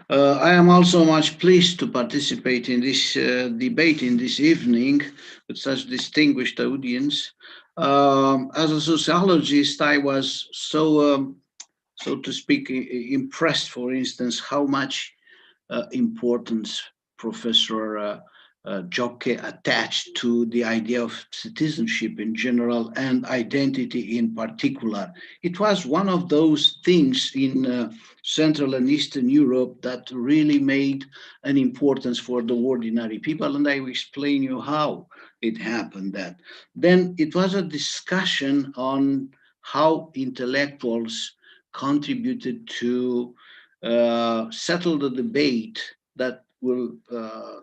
I am also much pleased to participate in this debate in this evening with such distinguished audience. As a sociologist, I was so to speak, impressed, for instance, how much importance Professor Jocke attached to the idea of citizenship in general and identity in particular. It was one of those things in Central and Eastern Europe that really made an importance for the ordinary people, and I will explain you how it happened. That then it was a discussion on how intellectuals contributed to settle the debate that will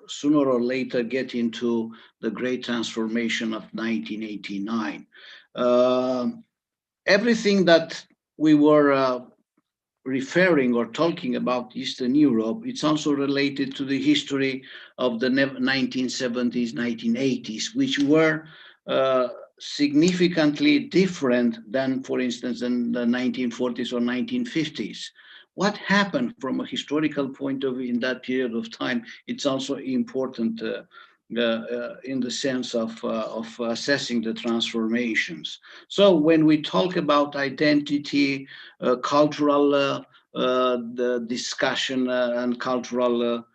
sooner or later get into the great transformation of 1989. Everything that we were referring or talking about Eastern Europe, it's also related to the history of the 1970s, 1980s, which were significantly different than, for instance, in the 1940s or 1950s. What happened from a historical point of view in that period of time, it's also important in the sense of assessing the transformations. So when we talk about identity, cultural the discussion and cultural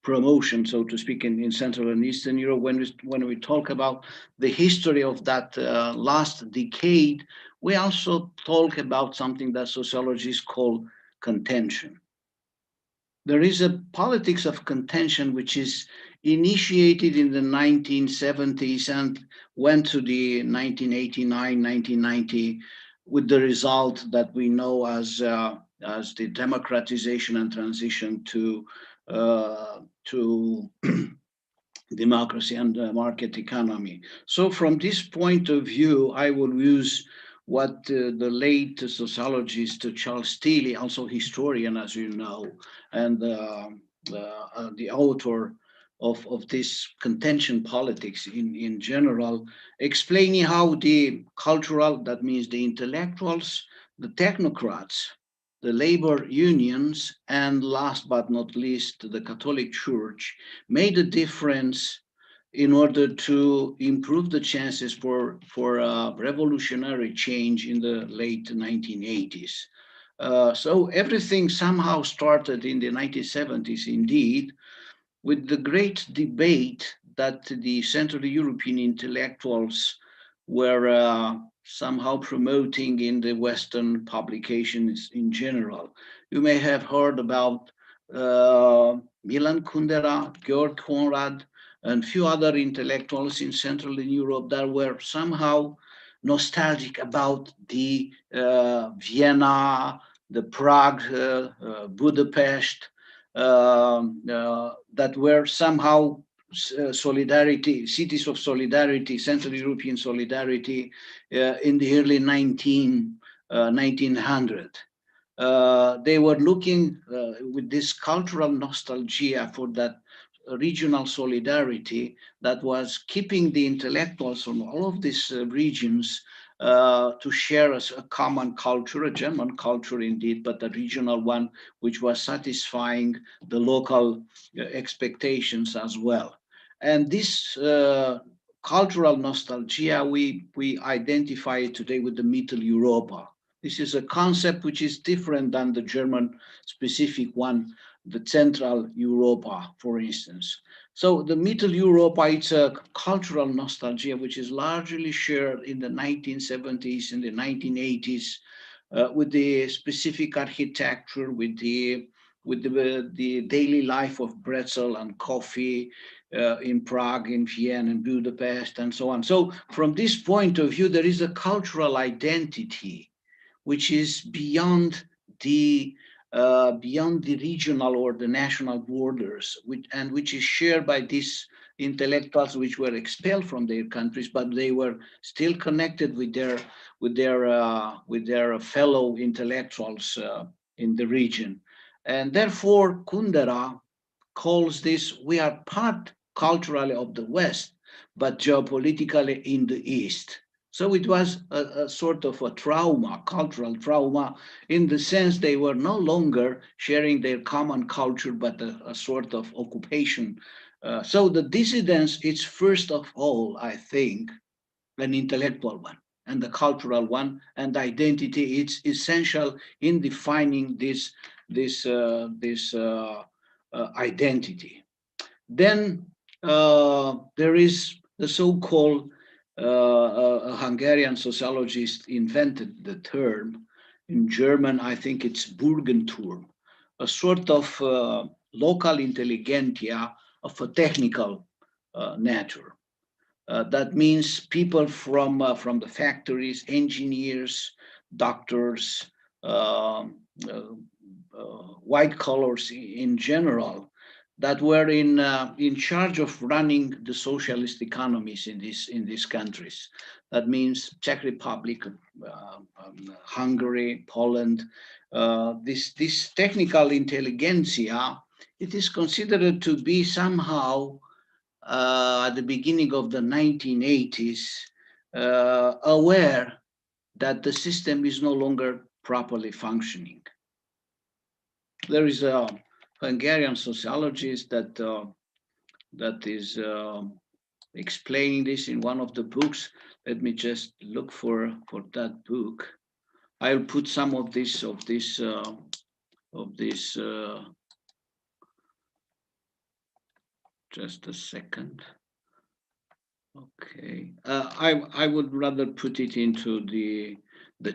promotion, so to speak, in Central and Eastern Europe, when we talk about the history of that last decade, we also talk about something that sociologists call contention. There is a politics of contention which is initiated in the 1970s and went to the 1989, 1990, with the result that we know as the democratization and transition to democracy and market economy. So from this point of view, I will use what the late sociologist Charles Steele, also historian, as you know, and the author of this contention politics in general, explaining how the cultural, that means the intellectuals, the technocrats, the labor unions, and last but not least, the Catholic Church made a difference in order to improve the chances for revolutionary change in the late 1980s. So everything somehow started in the 1970s, indeed, with the great debate that the Central European intellectuals were somehow promoting in the Western publications in general. You may have heard about Milan Kundera, Georg Konrad, and few other intellectuals in Central Europe that were somehow nostalgic about the Vienna, the Prague, Budapest, that were somehow solidarity, cities of solidarity, Central European solidarity in the early 1900. They were looking with this cultural nostalgia for that regional solidarity that was keeping the intellectuals from all of these regions to share a common culture, a German culture indeed, but a regional one, which was satisfying the local expectations as well. And this cultural nostalgia, we identify it today with the Mittel Europa. This is a concept which is different than the German specific one, the Central Europa, for instance. So the Mittel Europa, it's a cultural nostalgia which is largely shared in the 1970s and the 1980s with the specific architecture, with the daily life of pretzel and coffee in Prague, in Vienna, in Budapest, and so on. So from this point of view, there is a cultural identity which is beyond the regional or the national borders, which is shared by these intellectuals which were expelled from their countries, but they were still connected with their fellow intellectuals in the region. And therefore, Kundera calls this, we are part culturally of the West, but geopolitically in the East. So it was a sort of a trauma, cultural trauma, in the sense they were no longer sharing their common culture, but a sort of occupation. So the dissidence is first of all, I think, an intellectual one and the cultural one, and identity it's essential in defining this identity. Then there is the so-called a Hungarian sociologist invented the term. In German, I think it's Burgenturm, a sort of local intelligentsia of a technical nature. That means people from the factories, engineers, doctors, white collars in general that were in charge of running the socialist economies in these countries. That means Czech Republic, Hungary, Poland. This technical intelligentsia, it is considered to be somehow at the beginning of the 1980s aware that the system is no longer properly functioning. There is a Hungarian sociologist that is explaining this in one of the books. Let me just look for that book. I'll put some of this just a second. Okay, I would rather put it into the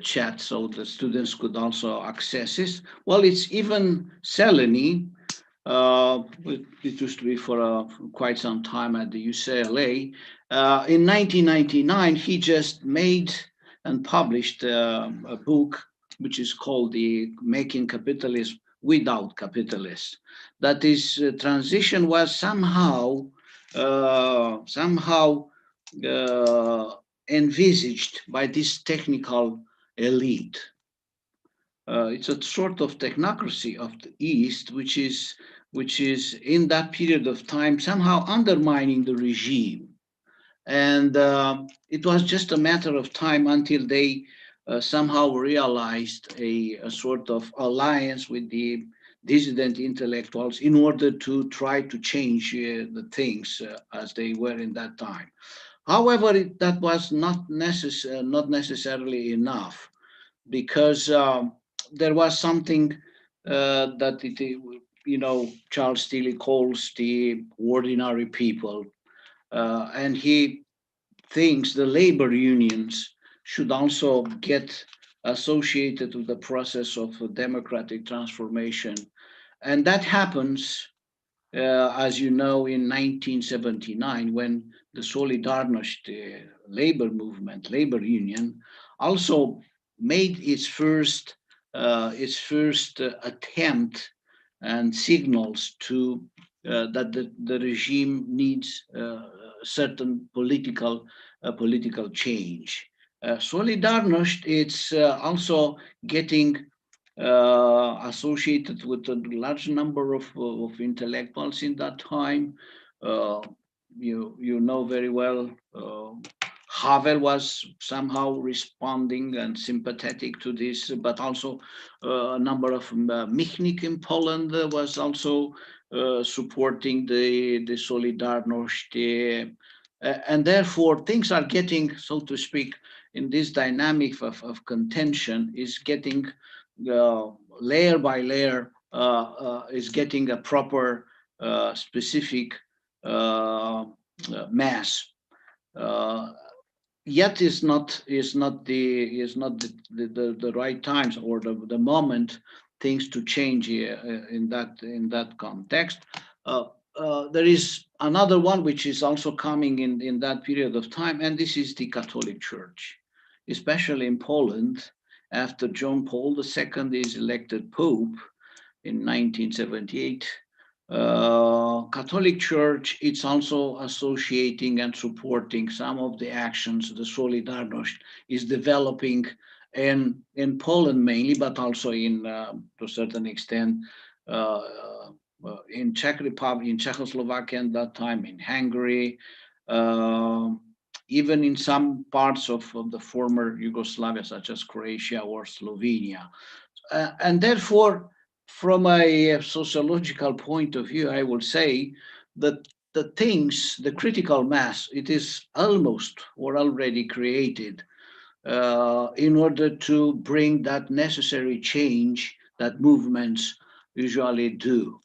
chat so the students could also access it. Well, it's even Seleny. It used to be for quite some time at the UCLA. In 1999, he just made and published a book which is called the Making Capitalism Without Capitalists. That is, transition was somehow envisaged by this technical elite. It's a sort of technocracy of the East, which is in that period of time somehow undermining the regime. And it was just a matter of time until they somehow realized a sort of alliance with the dissident intellectuals in order to try to change the things as they were in that time. However, that was not necessarily enough, because there was something that Charles Steele calls the ordinary people, and he thinks the labor unions should also get associated with the process of democratic transformation. And that happens, as you know, in 1979, when the Solidarność, the labor movement, labor union, also made its first attempt and signals to that the regime needs certain political change. Solidarność, it's also getting associated with a large number of intellectuals in that time. You know very well, Havel was somehow responding and sympathetic to this, but also a number of Michnik in Poland was also supporting the Solidarność. And therefore, things are getting, so to speak, in this dynamic of contention, is getting layer by layer, is getting a proper specific mass. Yet is not the right times or the moment things to change in that context. There is another one which is also coming in that period of time, and this is the Catholic Church, especially in Poland. After John Paul II is elected Pope in 1978, Catholic Church, it's also associating and supporting some of the actions the Solidarność is developing in Poland mainly, but also to a certain extent in Czech Republic, in Czechoslovakia at that time, in Hungary, even in some parts of the former Yugoslavia, such as Croatia or Slovenia. And therefore, from a sociological point of view, I will say that the critical mass, it is almost or already created in order to bring that necessary change that movements usually do.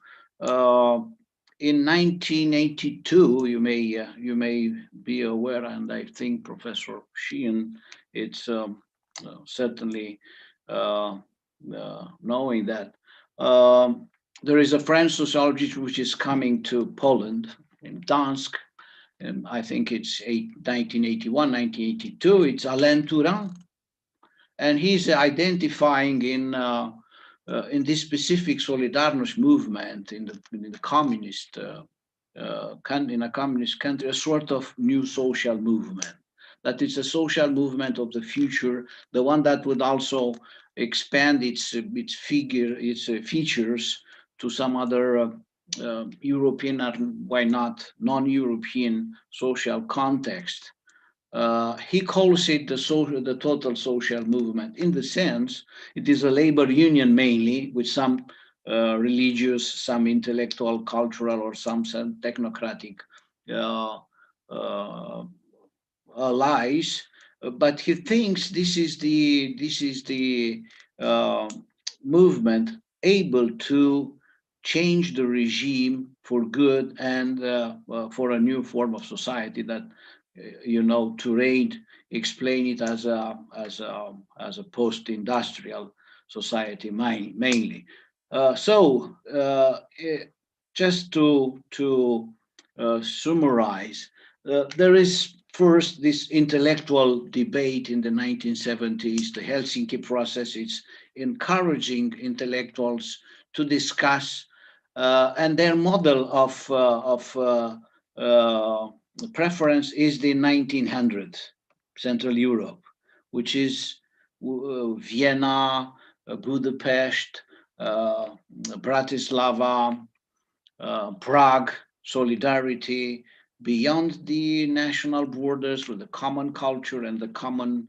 In 1982, you may be aware, and I think Professor Sheehan, it's certainly knowing that there is a French sociologist which is coming to Poland in Gdansk, and I think it's 1981, 1982. It's Alain Tourin, and he's identifying in in this specific Solidarność movement in the communist in a communist country, a sort of new social movement. That it's a social movement of the future, the one that would also expand its features to some other European, and why not non-European social context. He calls it the total social movement. In the sense, it is a labor union mainly, with some religious, some intellectual, cultural, or some technocratic allies. But he thinks this is the movement able to change the regime for good and for a new form of society that, Tourade explain it as a post-industrial society mainly. Just to summarize, there is first this intellectual debate in the 1970s. The Helsinki process is encouraging intellectuals to discuss, and their model of preference is the 1900 Central Europe, which is Vienna, Budapest, Bratislava, Prague, solidarity beyond the national borders with the common culture and the common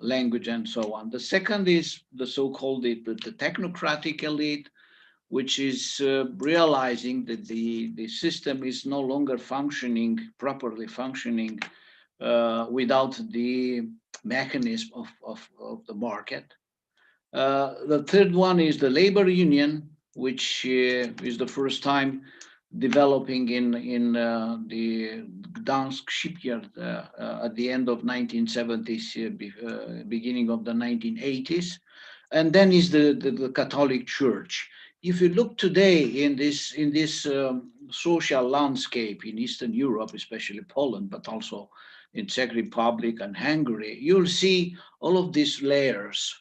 language and so on. The second is the so-called the technocratic elite, which is realizing that the system is no longer properly functioning without the mechanism of the market. The third one is the labor union, which is the first time developing in the Gdansk shipyard at the end of 1970s, beginning of the 1980s. And then is the Catholic Church. If you look today in this social landscape in Eastern Europe, especially Poland, but also in Czech Republic and Hungary, you'll see all of these layers,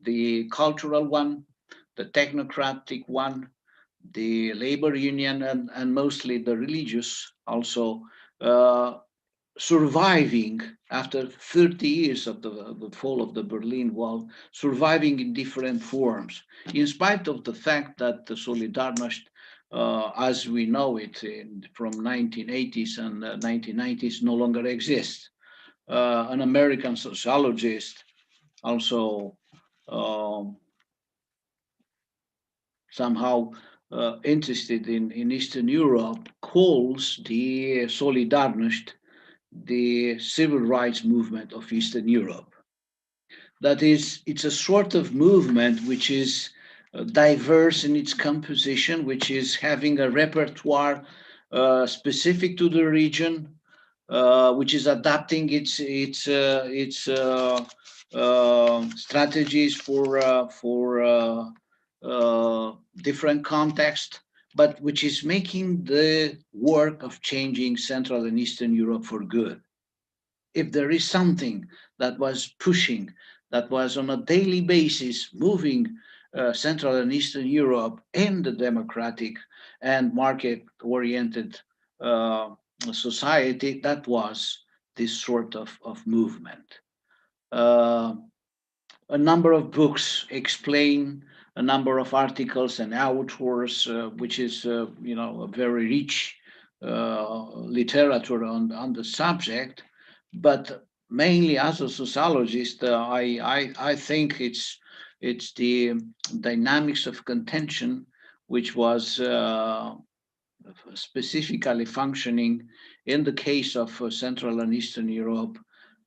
the cultural one, the technocratic one, the labor union, and mostly the religious also surviving after 30 years of the fall of the Berlin Wall, surviving in different forms, in spite of the fact that the Solidarność, as we know it from 1980s and 1990s, no longer exists. An American sociologist also somehow interested in Eastern Europe calls the Solidarność the civil rights movement of Eastern Europe. That is, it's a sort of movement which is diverse in its composition, which is having a repertoire specific to the region, which is adapting its strategies for different contexts, but which is making the work of changing Central and Eastern Europe for good. If there is something that was pushing, that was on a daily basis moving Central and Eastern Europe in the democratic and market-oriented society, that was this sort of movement. A number of books explain, a number of articles and authors, which is a very rich literature on the subject. But mainly as a sociologist, I think it's the dynamics of contention which was specifically functioning in the case of Central and Eastern Europe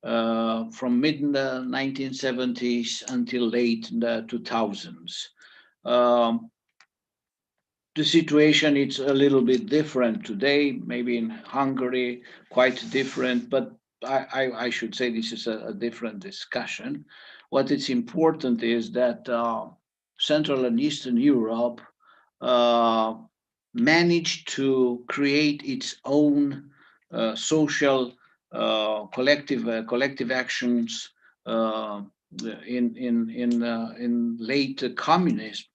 from mid 1970s until late 2000s. The situation is a little bit different today, maybe in Hungary, quite different, but I should say this is a different discussion. What is important is that Central and Eastern Europe managed to create its own social collective actions in late communism,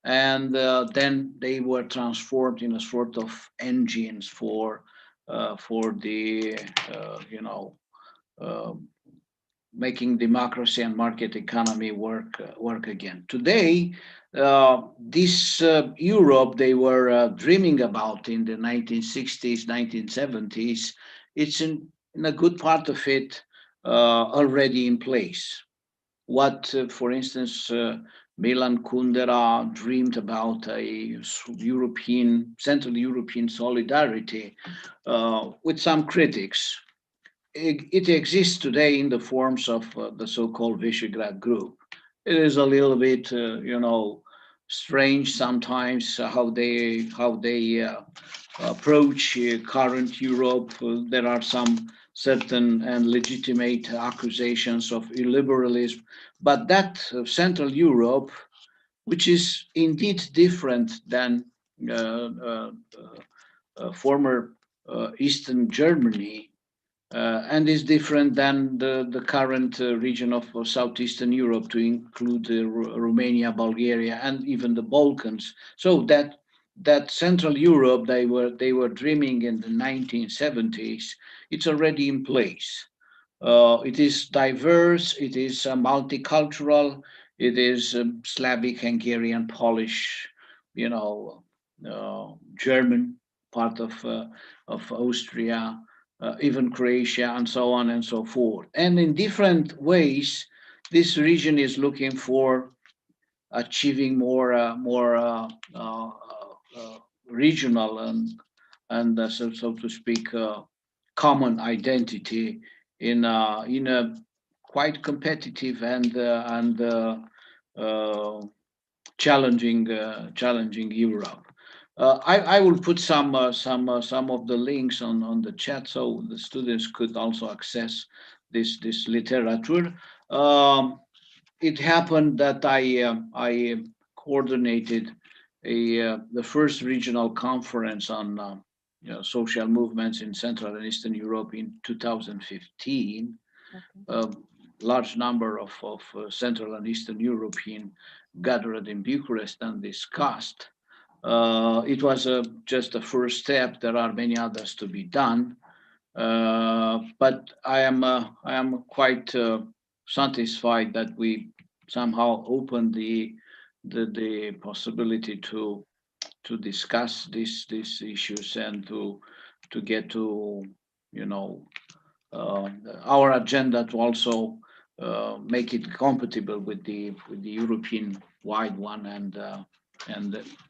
and then they were transformed in a sort of engines for the making democracy and market economy work again. Today, this Europe they were dreaming about in the 1960s, 1970s, it's in a good part of it already in place. What, for instance, Milan Kundera dreamed about a Central European solidarity with some critics. It exists today in the forms of the so-called Visegrad Group. It is a little bit, strange sometimes how they approach current Europe. There are some certain and legitimate accusations of illiberalism, but that Central Europe, which is indeed different than former Eastern Germany, and is different than the current region of Southeastern Europe, to include Romania, Bulgaria, and even the Balkans. So that Central Europe they were dreaming in the 1970s, it's already in place. It is diverse, it is multicultural, it is Slavic, Hungarian, Polish, German, part of Austria, even Croatia, and so on and so forth. And in different ways, this region is looking for achieving more regional and so to speak, common identity in a quite competitive and challenging Europe. I will put some of the links on the chat so the students could also access this literature. It happened that I coordinated the first regional conference on social movements in Central and Eastern Europe in 2015. Okay. A large number of Central and Eastern European gathered in Bucharest and discussed. It was just a first step. There are many others to be done, but I am quite satisfied that we somehow opened the possibility to discuss these issues and to get to our agenda to also make it compatible with the European wide one and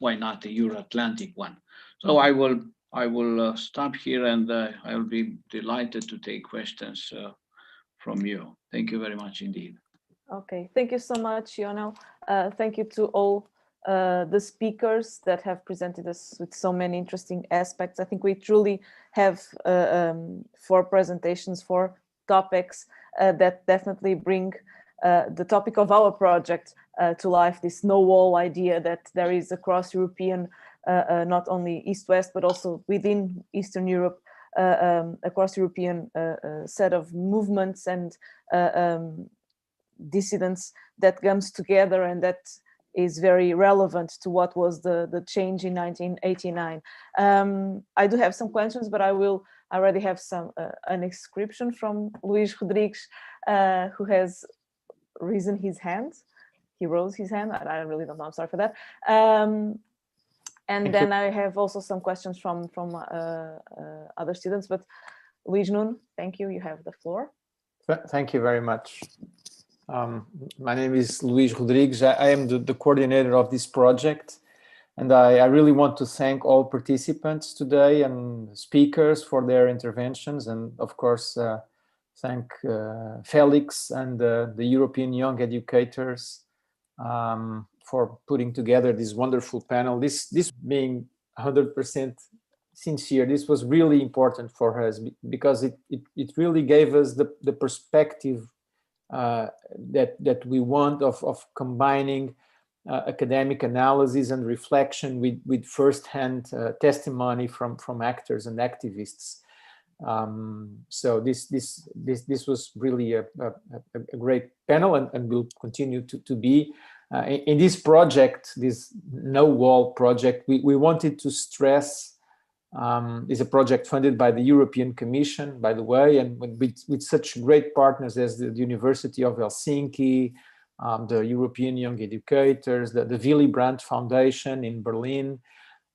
why not the Euro-Atlantic one. So I will stop here, and I will be delighted to take questions from you. Thank you very much indeed. Okay, thank you so much, Ionel. Thank you to all the speakers that have presented us with so many interesting aspects. I think we truly have 4 presentations, 4 topics that definitely bring the topic of our project to life, this no-wall idea that there is across European, not only East-West, but also within Eastern Europe, across European set of movements and dissidents that comes together, and that is very relevant to what was the change in 1989. I do have some questions, but I already have an inscription from Luís Rodrigues, who has risen his hand. He rose his hand. I really don't know. I'm sorry for that. And then I have also some questions from other students. But Luís Nuno, thank you. You have the floor. Thank you very much. My name is Luís Rodrigues. I am the coordinator of this project, and I really want to thank all participants today and speakers for their interventions, and of course thank Felix and the European Young Educators for putting together this wonderful panel. This being 100% sincere, this was really important for us because it really gave us the perspective that we want of combining academic analysis and reflection with first-hand testimony from actors and activists. So this was really a great panel, and will continue to be. In this project, this Nowall project, we wanted to stress, is a project funded by the European Commission, by the way, and with such great partners as the University of Helsinki, the European Young Educators, the Willy Brandt Foundation in Berlin.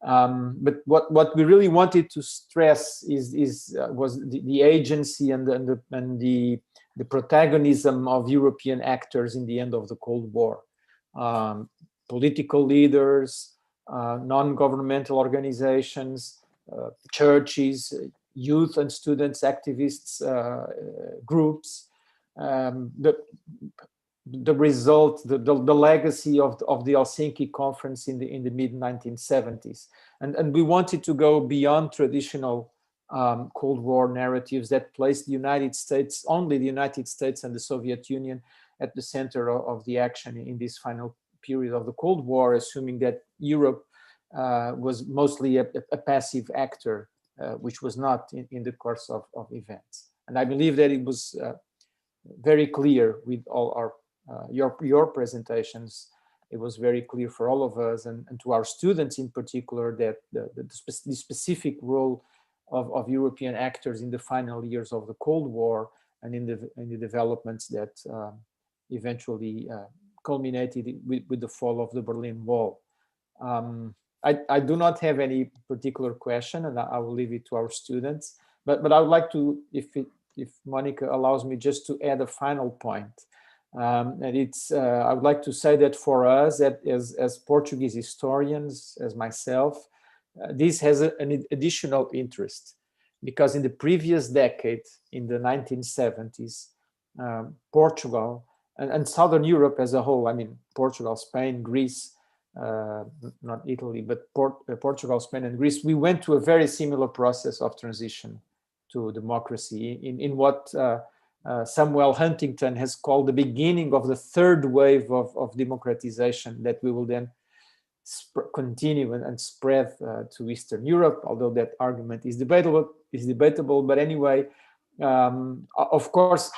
But what we really wanted to stress was the agency and the protagonism of European actors in the end of the Cold War. Political leaders, non-governmental organizations, churches, youth and students, activists, groups. The result, the legacy of the Helsinki conference in the mid 1970s, and we wanted to go beyond traditional Cold War narratives that placed only the United States and the Soviet Union at the center of the action in this final period of the Cold War, assuming that Europe was mostly a passive actor, which was not in the course of events. And I believe that it was very clear with all our your presentations. It was very clear for all of us and to our students in particular that the specific role of European actors in the final years of the Cold War and in the developments that eventually culminated with the fall of the Berlin Wall. I do not have any particular question, and I will leave it to our students. But I would like to, if Monica allows me, just to add a final point. And it's I would like to say that for us, as Portuguese historians, as myself, this has an additional interest, because in the previous decade, in the 1970s, Portugal and Southern Europe as a whole, I mean, Portugal, Spain, Greece, not Italy, but Portugal, Spain, and Greece, we went through a very similar process of transition to democracy in what Samuel Huntington has called the beginning of the third wave of democratization that we will then continue and spread to Eastern Europe, although that argument is debatable. But anyway, of course,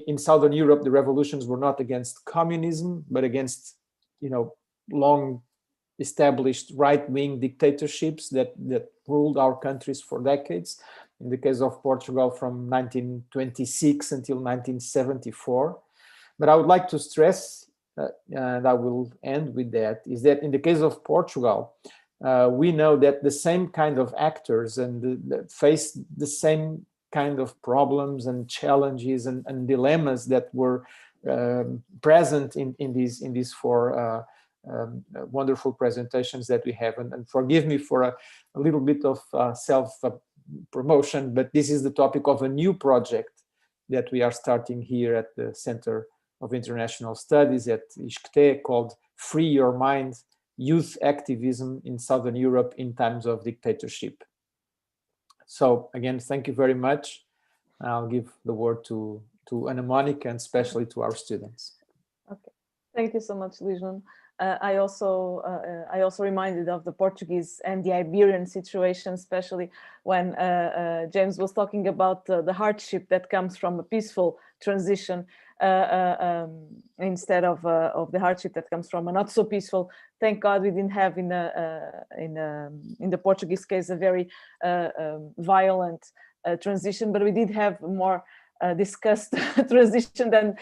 in Southern Europe, the revolutions were not against communism, but against, long established right-wing dictatorships that ruled our countries for decades. In the case of Portugal, from 1926 until 1974. But I would like to stress, and I will end with that, is that in the case of Portugal, we know that the same kind of actors and face the same kind of problems and challenges and dilemmas that were present in these four wonderful presentations that we have. And forgive me for a little bit of self-promotion, but this is the topic of a new project that we are starting here at the Center of International Studies at ISCTE, called Free Your Mind, Youth Activism in Southern Europe in Times of Dictatorship. So again, thank you very much. I'll give the word to Ana Monica, and especially to our students. Okay, thank you so much, Legion. I also reminded of the Portuguese and the Iberian situation, especially when James was talking about the hardship that comes from a peaceful transition instead of the hardship that comes from a not so peaceful. Thank God we didn't have in the Portuguese case a very violent transition, but we did have more discussed transition than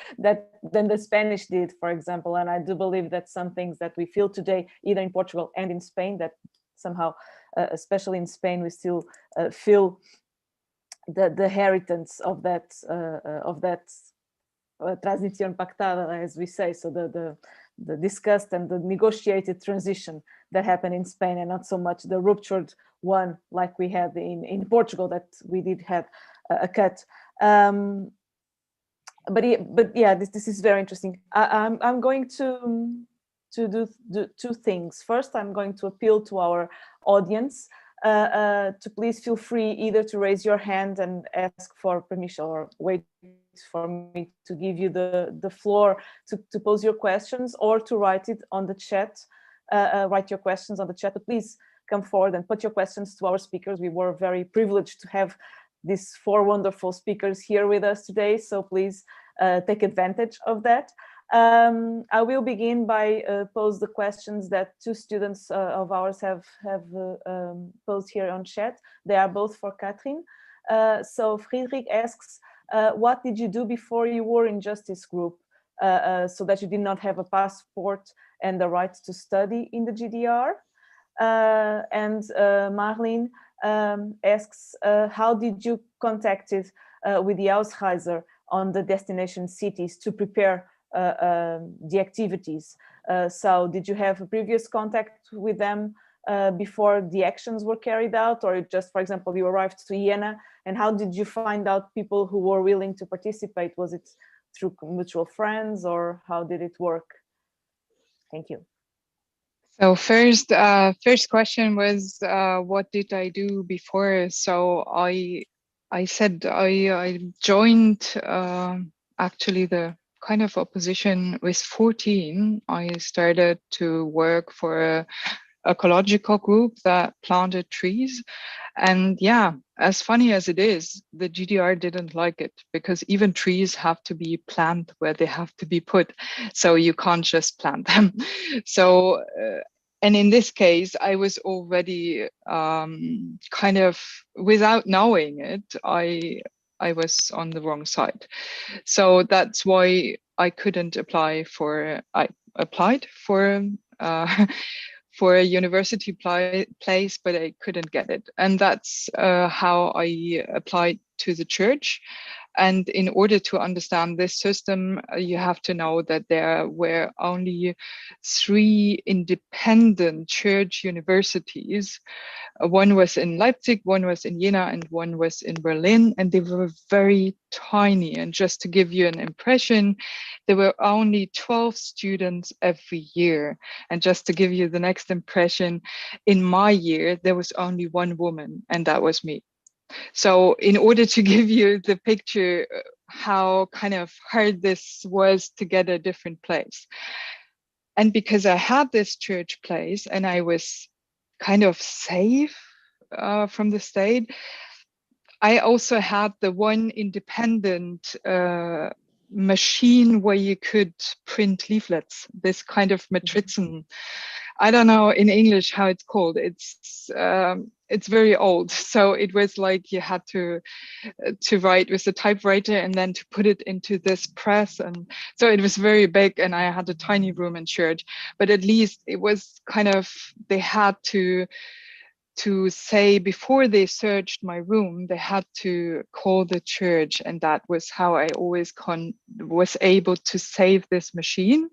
the Spanish did, for example. And I do believe that some things that we feel today, either in Portugal and in Spain, that somehow, especially in Spain, we still feel the inheritance of that transición pactada, as we say. So the discussed and the negotiated transition that happened in Spain, and not so much the ruptured one like we had in Portugal, that we did have a cut. But yeah, this is very interesting. I'm going to do two things. First, I'm going to appeal to our audience to please feel free either to raise your hand and ask for permission, or wait for me to give you the floor to pose your questions, or to write it on the chat, write your questions on the chat. But please come forward and put your questions to our speakers. We were very privileged to have these 4 wonderful speakers here with us today, so please take advantage of that. I will begin by pose the questions that 2 students of ours have posed here on chat. They are both for Katrin. So Friedrich asks, what did you do before you were in Justice Group, so that you did not have a passport and the right to study in the GDR? And Marlene asks, how did you contact with the Ausreiser on the destination cities to prepare the activities? So did you have a previous contact with them before the actions were carried out, or just, for example, you arrived to Vienna, and how did you find out people who were willing to participate? Was it through mutual friends, or how did it work? Thank you. So first question was, what did I do before? So I said I joined actually the kind of opposition with 14. I started to work for a ecological group that planted trees. And yeah, as funny as it is, the GDR didn't like it, because even trees have to be planted where they have to be put. So you can't just plant them. So, and in this case, I was already kind of, without knowing it, I was on the wrong side. So that's why I couldn't apply for, I applied for for a university place, but I couldn't get it. And that's how I applied to the church. And in order to understand this system, you have to know that there were only 3 independent church universities. One was in Leipzig, one was in Jena, and one was in Berlin, and they were very tiny. And just to give you an impression, there were only 12 students every year. And just to give you the next impression, in my year, there was only 1 woman, and that was me. So in order to give you the picture how kind of hard this was to get a different place. And because I had this church place and I was kind of safe from the state, I also had the one independent machine where you could print leaflets, this kind of Matrizen. I don't know in English how it's called. It's very old. So it was like you had to write with the typewriter and then to put it into this press. And so it was very big, and I had a tiny room in church, but at least it was kind of, they had to say, before they searched my room, they had to call the church. And that was how I always was able to save this machine.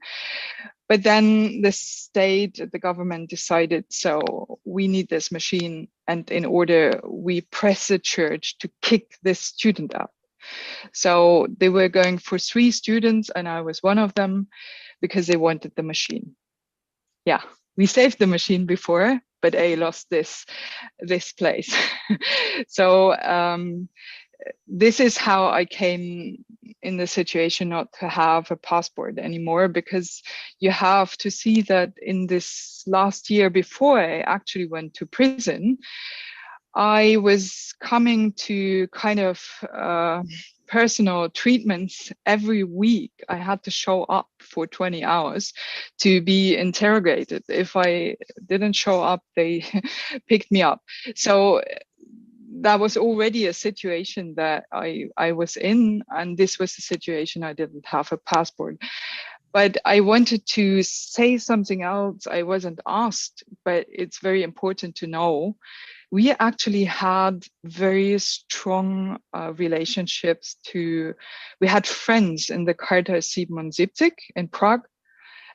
But then the state, the government decided, so we need this machine. And in order, we press the church to kick this student out. So they were going for 3 students, and I was one of them, because they wanted the machine. Yeah, we saved the machine before, but I lost this place. So this is how I came in the situation not to have a passport anymore, because you have to see that in this last year before I actually went to prison, I was coming to kind of personal treatments every week. I had to show up for 20 hours to be interrogated. If I didn't show up, they picked me up. So that was already a situation that I was in, and this was a situation I didn't have a passport. But I wanted to say something else. I wasn't asked, but it's very important to know. We actually had very strong relationships we had friends in the Charta 77 in Prague,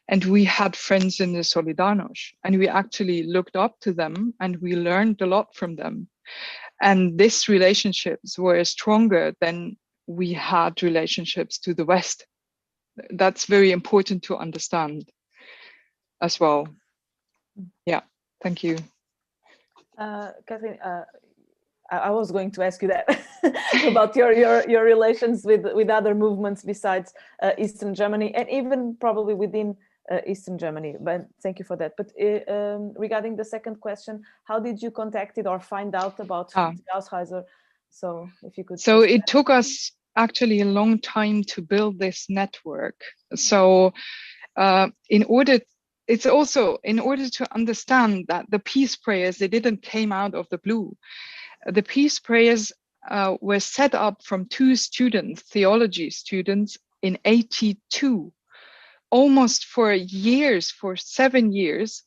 and we had friends in the Solidarność, and we actually looked up to them and we learned a lot from them. And these relationships were stronger than we had relationships to the West. That's very important to understand as well. Yeah, thank you. Katrin, I was going to ask you that about your relations with other movements besides Eastern Germany, and even probably within Eastern Germany. But thank you for that. But regarding the second question, how did you contact it or find out about Ausheiser? So if you could. So it took us actually a long time to build this network. So in order to understand that the peace prayers, they didn't came out of the blue. The peace prayers were set up from two students, theology students, in 82. Almost for years, for 7 years,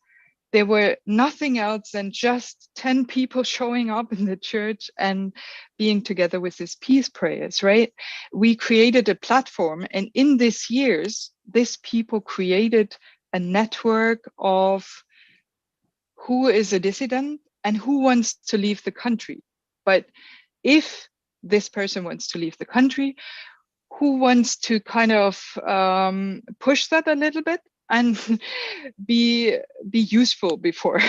there were nothing else than just 10 people showing up in the church and being together with these peace prayers, right? We created a platform, and in these years, these people created a network of who is a dissident and who wants to leave the country. But if this person wants to leave the country, who wants to kind of push that a little bit and be useful before.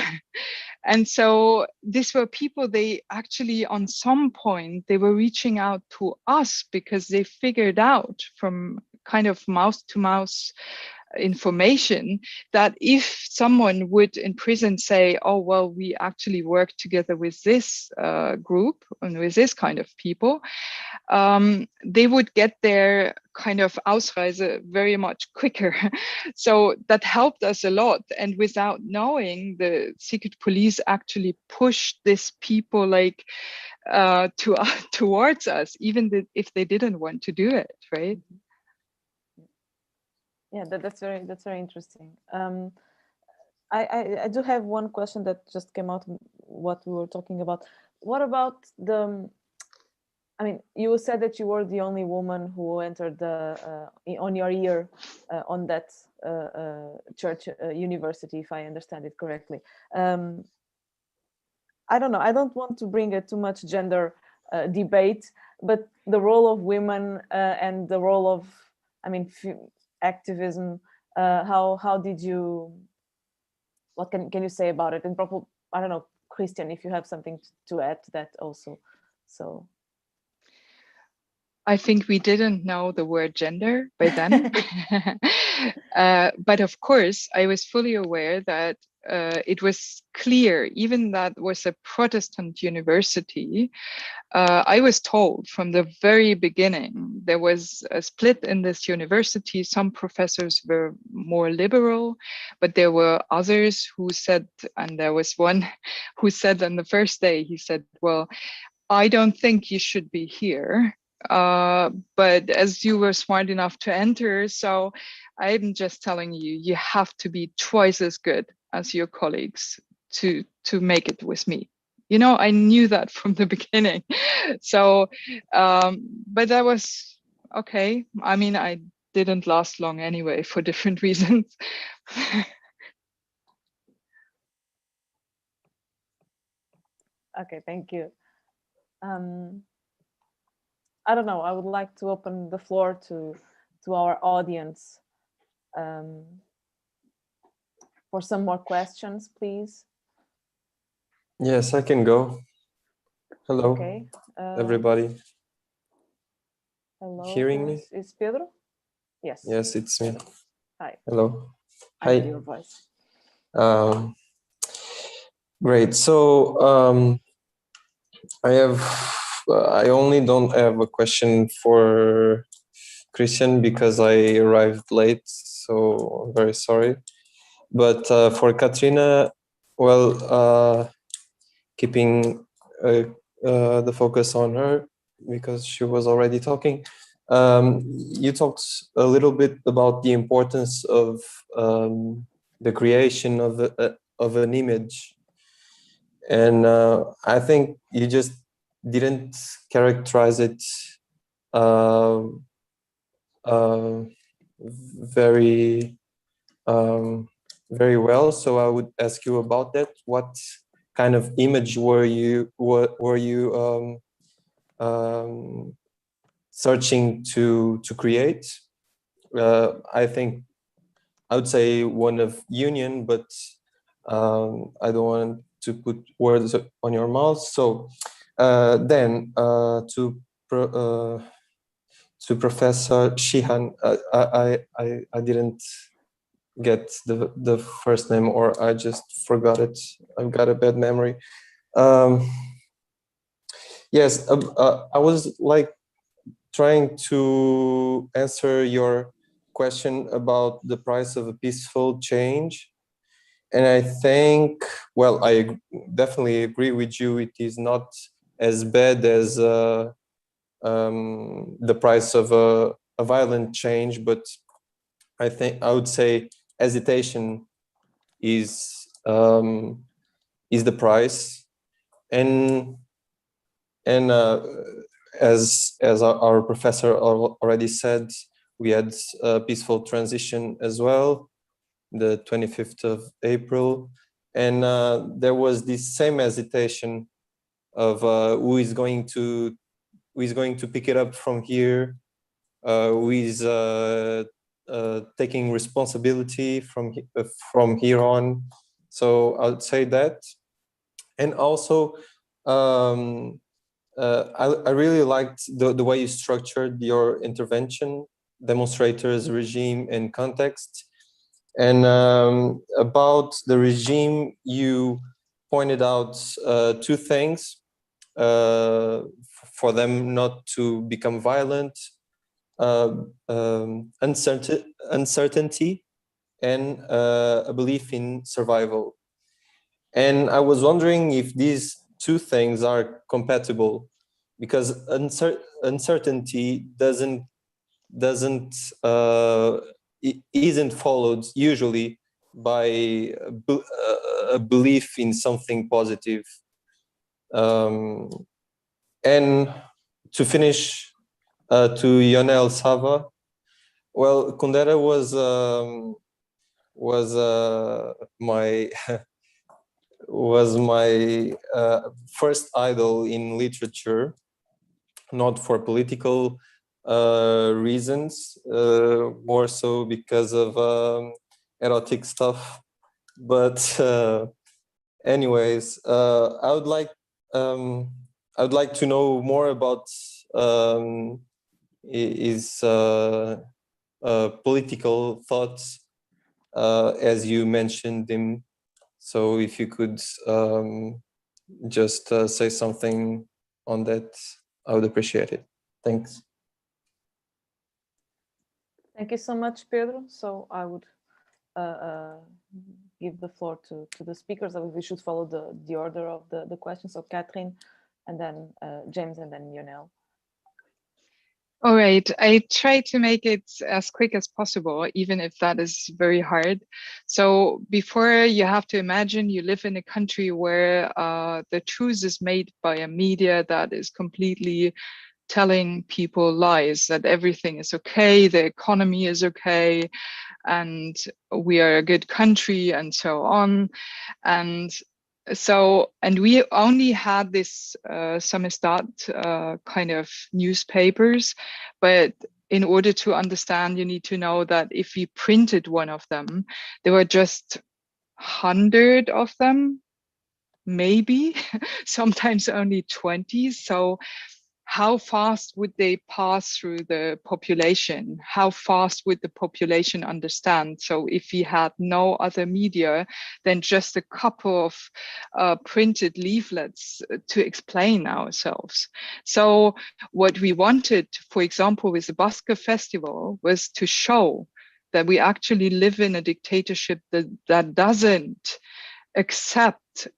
And so these were people, they actually on some point, they were reaching out to us because they figured out from kind of mouth to mouth information that if someone would in prison say, oh, well, we actually work together with this group and with this kind of people, they would get their kind of Ausreise very much quicker. So that helped us a lot. And without knowing, the secret police actually pushed these people like towards us, even if they didn't want to do it, right? Yeah, that's very interesting. I do have one question that just came out what we were talking about. What about the? I mean, you said that you were the only woman who entered the on your year on that church university, if I understand it correctly. I don't know. I don't want to bring too much gender debate, but the role of women and the role of, I mean, activism. How did you? What can you say about it? And probably, I don't know, Christian, if you have something to add to that also. So. I think we didn't know the word gender by then. But of course, I was fully aware that it was clear, even that was a Protestant university. I was told from the very beginning, there was a split in this university. Some professors were more liberal, but there were others who said, and there was one who said on the first day, he said, well, I don't think you should be here. But as you were smart enough to enter, so I'm just telling you, you have to be twice as good as your colleagues to make it with me. You know, I knew that from the beginning. So, but that was okay. I mean, I didn't last long anyway for different reasons. Okay, thank you. I don't know. I would like to open the floor to our audience for some more questions, please. Yes, I can go. Hello, okay. Everybody. Hello. Hearing me? Is Pedro? Yes. Yes, it's me. Hi. Hello. I hear your voice. Great. So I only don't have a question for Christian because I arrived late, so I'm very sorry. But for Katrina, well, keeping the focus on her because she was already talking. You talked a little bit about the importance of the creation of an image, and I think you just didn't characterize it very very well. So I would ask you about that. What kind of image were you searching to create? I think I would say one of union, but I don't want to put words on your mouth. So then to Professor Sheehan, I didn't get the first name, or I just forgot it. I've got a bad memory. Yes, I was like trying to answer your question about the price of a peaceful change. And I think, well, I definitely agree with you. It is not as bad as the price of a violent change, but I think I would say hesitation is the price. And as our professor already said, we had a peaceful transition as well, the 25th of April. And there was this same hesitation of who is going to pick it up from here, who is taking responsibility from here on. So I would say that. And also, I really liked the way you structured your intervention, demonstrators, regime, and context. And about the regime, you pointed out two things: for them not to become violent, uncertainty, and a belief in survival. And I was wondering if these two things are compatible, because uncertainty isn't followed usually by a belief in something positive. And to finish, to Yonel Sava, well, Kundera was my first idol in literature, not for political reasons, more so because of erotic stuff. But anyways, I would like to know more about his political thoughts, as you mentioned him. So if you could just say something on that, I would appreciate it. Thanks. Thank you so much, Pedro. So I would give the floor to the speakers. I mean, we should follow the order of the questions. So Catherine, and then James, and then Yonel. All right, I try to make it as quick as possible, even if that is very hard. So before, you have to imagine you live in a country where the truth is made by a media that is completely telling people lies, that everything is okay, the economy is okay, and we are a good country, and so on. And we only had this Samizdat kind of newspapers, but in order to understand, you need to know that if we printed one of them, there were just 100 of them, maybe, sometimes only 20. So how fast would they pass through the population? How fast would the population understand? So if we had no other media than just a couple of printed leaflets to explain ourselves. So what we wanted, for example, with the Basque Festival, was to show that we actually live in a dictatorship that doesn't accept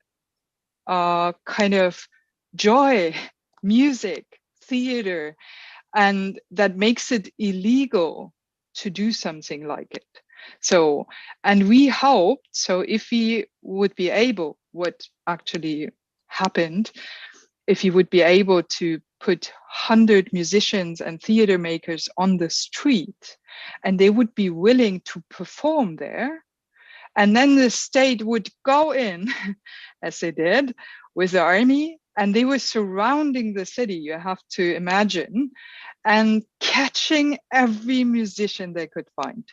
kind of joy, music, theater, and that makes it illegal to do something like it. So, and we hoped, so if we would be able, what actually happened, if you would be able to put 100 musicians and theater makers on the street, and they would be willing to perform there, and then the state would go in, as they did, with the army, and they were surrounding the city, you have to imagine, and catching every musician they could find.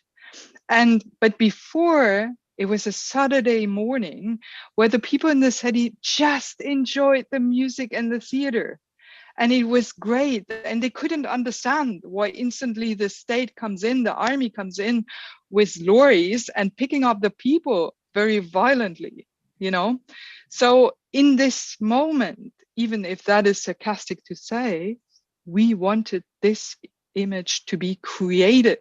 But before, it was a Saturday morning where the people in the city just enjoyed the music and the theater. And it was great. And they couldn't understand why instantly the state comes in, the army comes in with lorries and picking up the people very violently, you know? So in this moment, even if that is sarcastic to say, we wanted this image to be created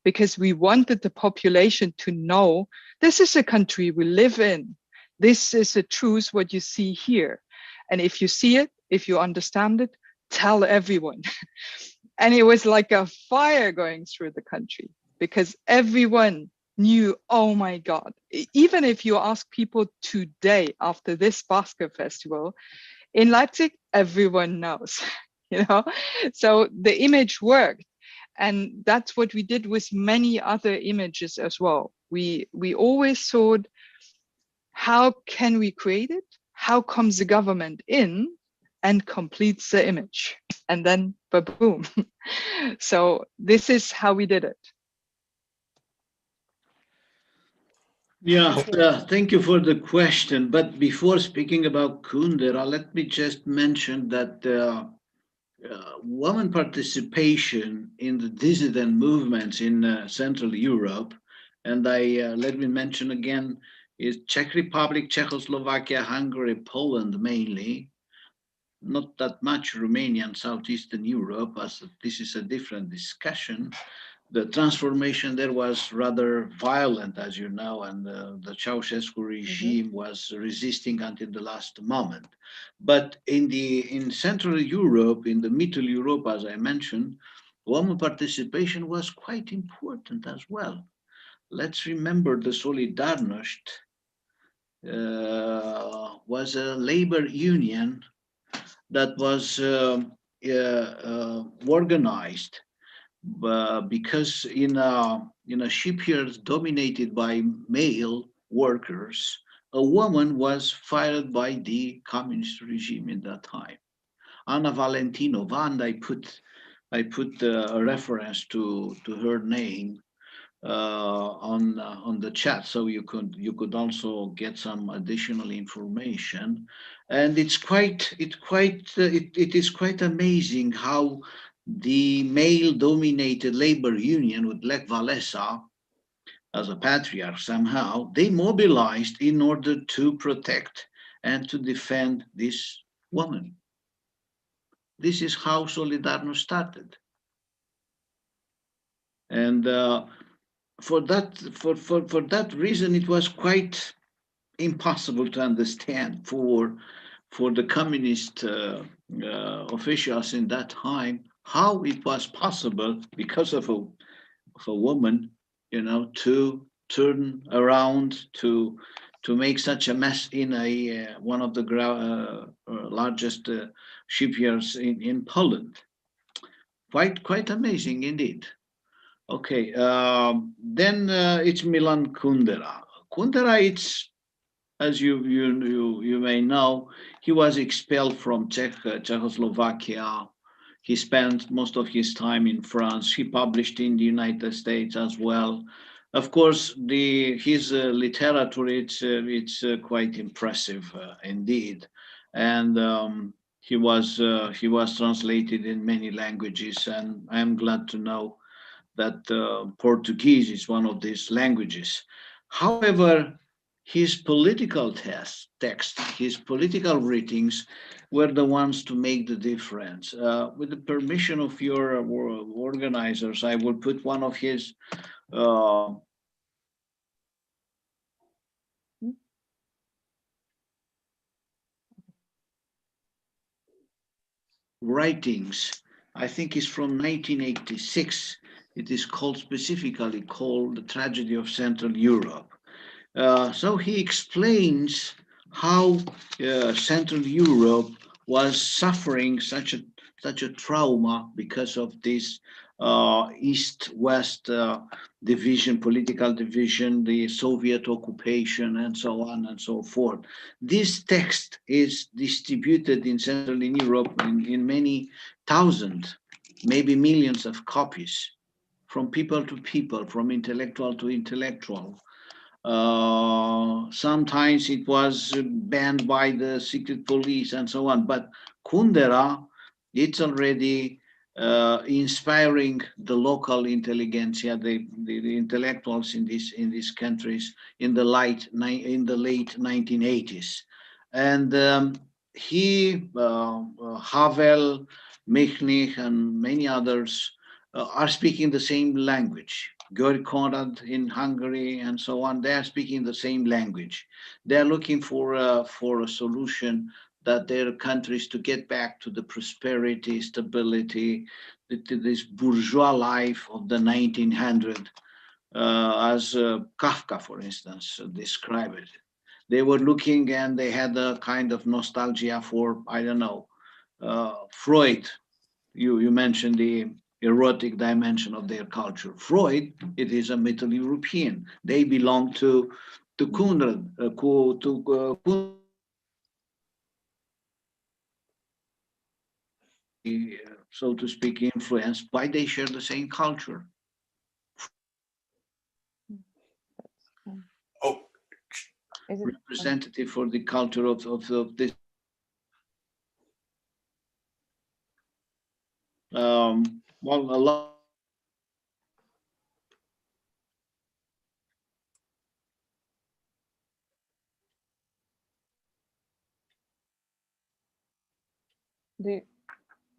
because we wanted the population to know this is a country we live in. This is the truth, what you see here. And if you see it, if you understand it, tell everyone. And it was like a fire going through the country because everyone knew, oh my God, even if you ask people today after this basket festival in Leipzig, everyone knows, you know? So the image worked. And that's what we did with many other images as well. We always thought, how can we create it? How comes the government in and completes the image? And then, boom. So this is how we did it. Yeah, thank you for the question. But before speaking about Kundera, let me just mention that women participation in the dissident movements in Central Europe, and let me mention again, is Czech Republic, Czechoslovakia, Hungary, Poland mainly, not that much Romania and Southeastern Europe, as this is a different discussion. The transformation there was rather violent, as you know, and the Ceausescu regime was resisting until the last moment. But in Central Europe, in the Middle Europe, as I mentioned, women participation was quite important as well. Let's remember the Solidarność was a labor union that was organized because in a shipyard dominated by male workers, a woman was fired by the communist regime in that time. Anna Valentinova, and I put a reference to her name on the chat, so you could also get some additional information. And it is quite amazing how the male-dominated labor union with Lech Walesa as a patriarch somehow, they mobilized in order to protect and to defend this woman. This is how Solidarność started. And for that reason, it was quite impossible to understand for the communist officials in that time how it was possible, because of a woman, you know, to turn around to make such a mess in one of the largest shipyards in Poland. Quite amazing indeed. Okay, then it's Milan Kundera. Kundera, it's, as you may know, he was expelled from Czechoslovakia. He spent most of his time in France. He published in the United States as well. Of course, his literature, it's quite impressive indeed, and he was translated in many languages, and I am glad to know that Portuguese is one of these languages. However, his political text, his political writings were the ones to make the difference. With the permission of your organizers, I will put one of his writings. I think it's from 1986. It is specifically called The Tragedy of Central Europe. So he explains how Central Europe was suffering such a trauma because of this East-West division, political division, the Soviet occupation, and so on and so forth. This text is distributed in Central Europe in many thousand, maybe millions of copies, from people to people, from intellectual to intellectual. Sometimes it was banned by the secret police and so on. But Kundera It's already inspiring the local intelligentsia, the intellectuals in these countries in the late 1980s, and Havel, Mechnik, and many others are speaking the same language. György Konrad in Hungary and so on, they are speaking the same language. They are looking for a solution that their countries to get back to the prosperity, stability, to this bourgeois life of the 1900s, as Kafka, for instance, described it. They were looking and they had a kind of nostalgia for, I don't know, Freud. You mentioned the erotic dimension of their culture. Freud, it is a Middle European. They belong to Konrad, so to speak, influenced by, they share the same culture. Oh, representative for the culture of this. Well, a lot.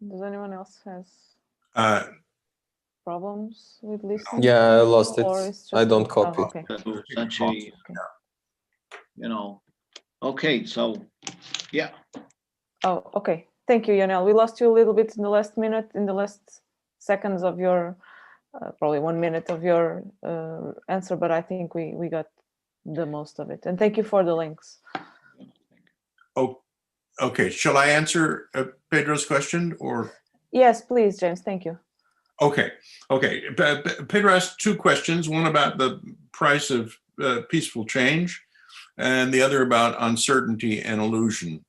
Does anyone else has problems with listening? Yeah, I lost it. I don't me? copy. Oh, okay. Such a, you know. Okay, so yeah. Oh, okay. Thank you, Yanel. We lost you a little bit in the last minute, in the last seconds of your, probably 1 minute of your answer, but I think we got the most of it. And thank you for the links. oh, okay. Shall I answer Pedro's question or? Yes, please, James. Thank you. Okay. Pedro asked two questions, one about the price of peaceful change and the other about uncertainty and illusion.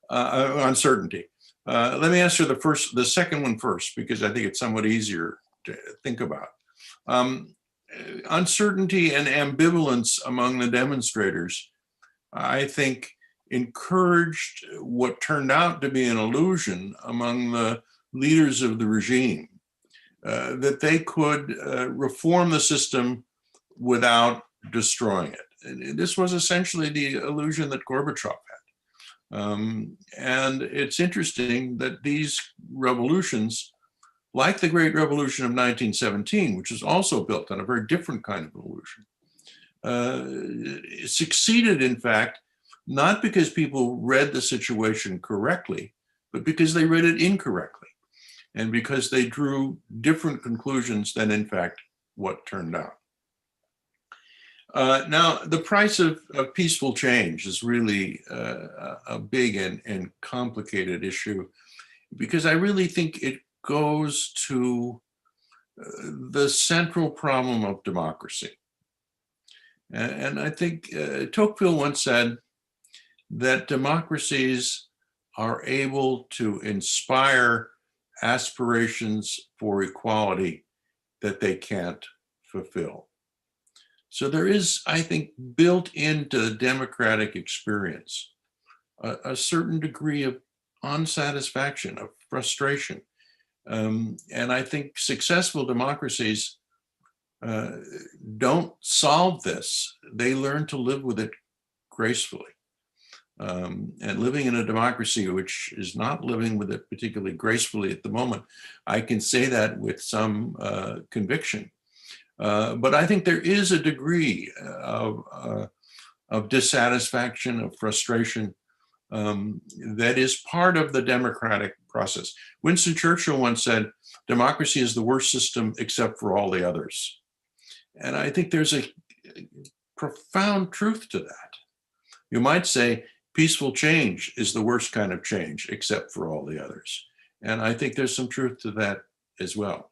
Uncertainty. Let me answer the second one first, because I think it's somewhat easier to think about. Uncertainty and ambivalence among the demonstrators, I think, encouraged what turned out to be an illusion among the leaders of the regime, that they could reform the system without destroying it. And this was essentially the illusion that Gorbachev had. And it's interesting that these revolutions, like the Great Revolution of 1917, which is also built on a very different kind of illusion, succeeded, in fact, not because people read the situation correctly, but because they read it incorrectly, and because they drew different conclusions than, in fact, what turned out. Now, the price of peaceful change is really a big and complicated issue, because I really think it goes to the central problem of democracy. And I think Tocqueville once said that democracies are able to inspire aspirations for equality that they can't fulfill. So there is, I think, built into the democratic experience a certain degree of unsatisfaction, of frustration. And I think successful democracies don't solve this. They learn to live with it gracefully. And living in a democracy which is not living with it particularly gracefully at the moment, I can say that with some conviction. But I think there is a degree of dissatisfaction, of frustration, that is part of the democratic process. Winston Churchill once said, democracy is the worst system except for all the others. And I think there's a profound truth to that. You might say peaceful change is the worst kind of change except for all the others. And I think there's some truth to that as well.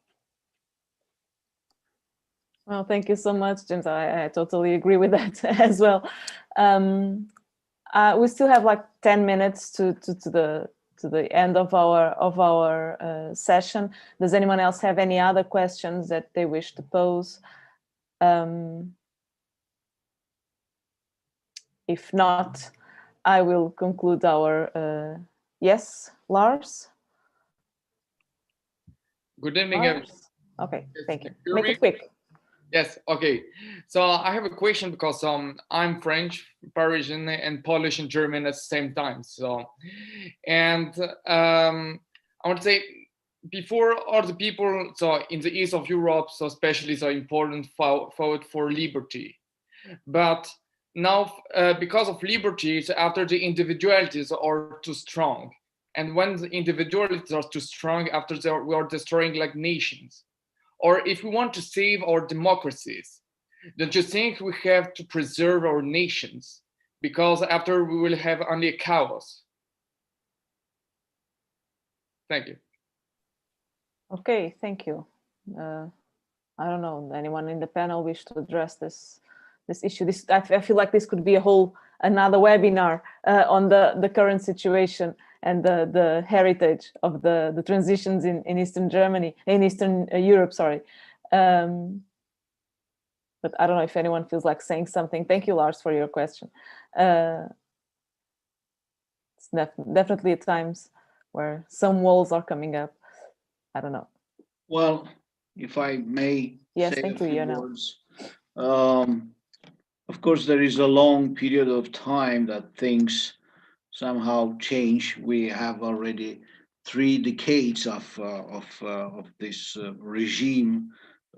Well, thank you so much, James. I totally agree with that as well. We still have like 10 minutes to the end of our session. Does anyone else have any other questions that they wish to pose? If not, I will conclude our yes, Lars. Good evening. Okay, thank you. Hear Make me? it quick. Yes, okay. So I have a question because I'm French, Parisian, and Polish and German at the same time. So, and I want to say, before all the people, so in the east of Europe, so especially so important fought for liberty. But now, because of liberty, so after the individualities are too strong. And when the individualities are too strong, after we are destroying like nations. Or if we want to save our democracies, don't you think we have to preserve our nations? Because after we will have only a chaos. Thank you. Okay, thank you. I don't know, anyone in the panel wish to address this issue? I feel like this could be another webinar on the current situation and the heritage of the transitions in Eastern Europe, sorry. But I don't know if anyone feels like saying something. Thank you, Lars, for your question. It's definitely at times where some walls are coming up. I don't know. Well, if I may say a few words. Of course, there is a long period of time that things somehow change. We have already 3 decades of this regime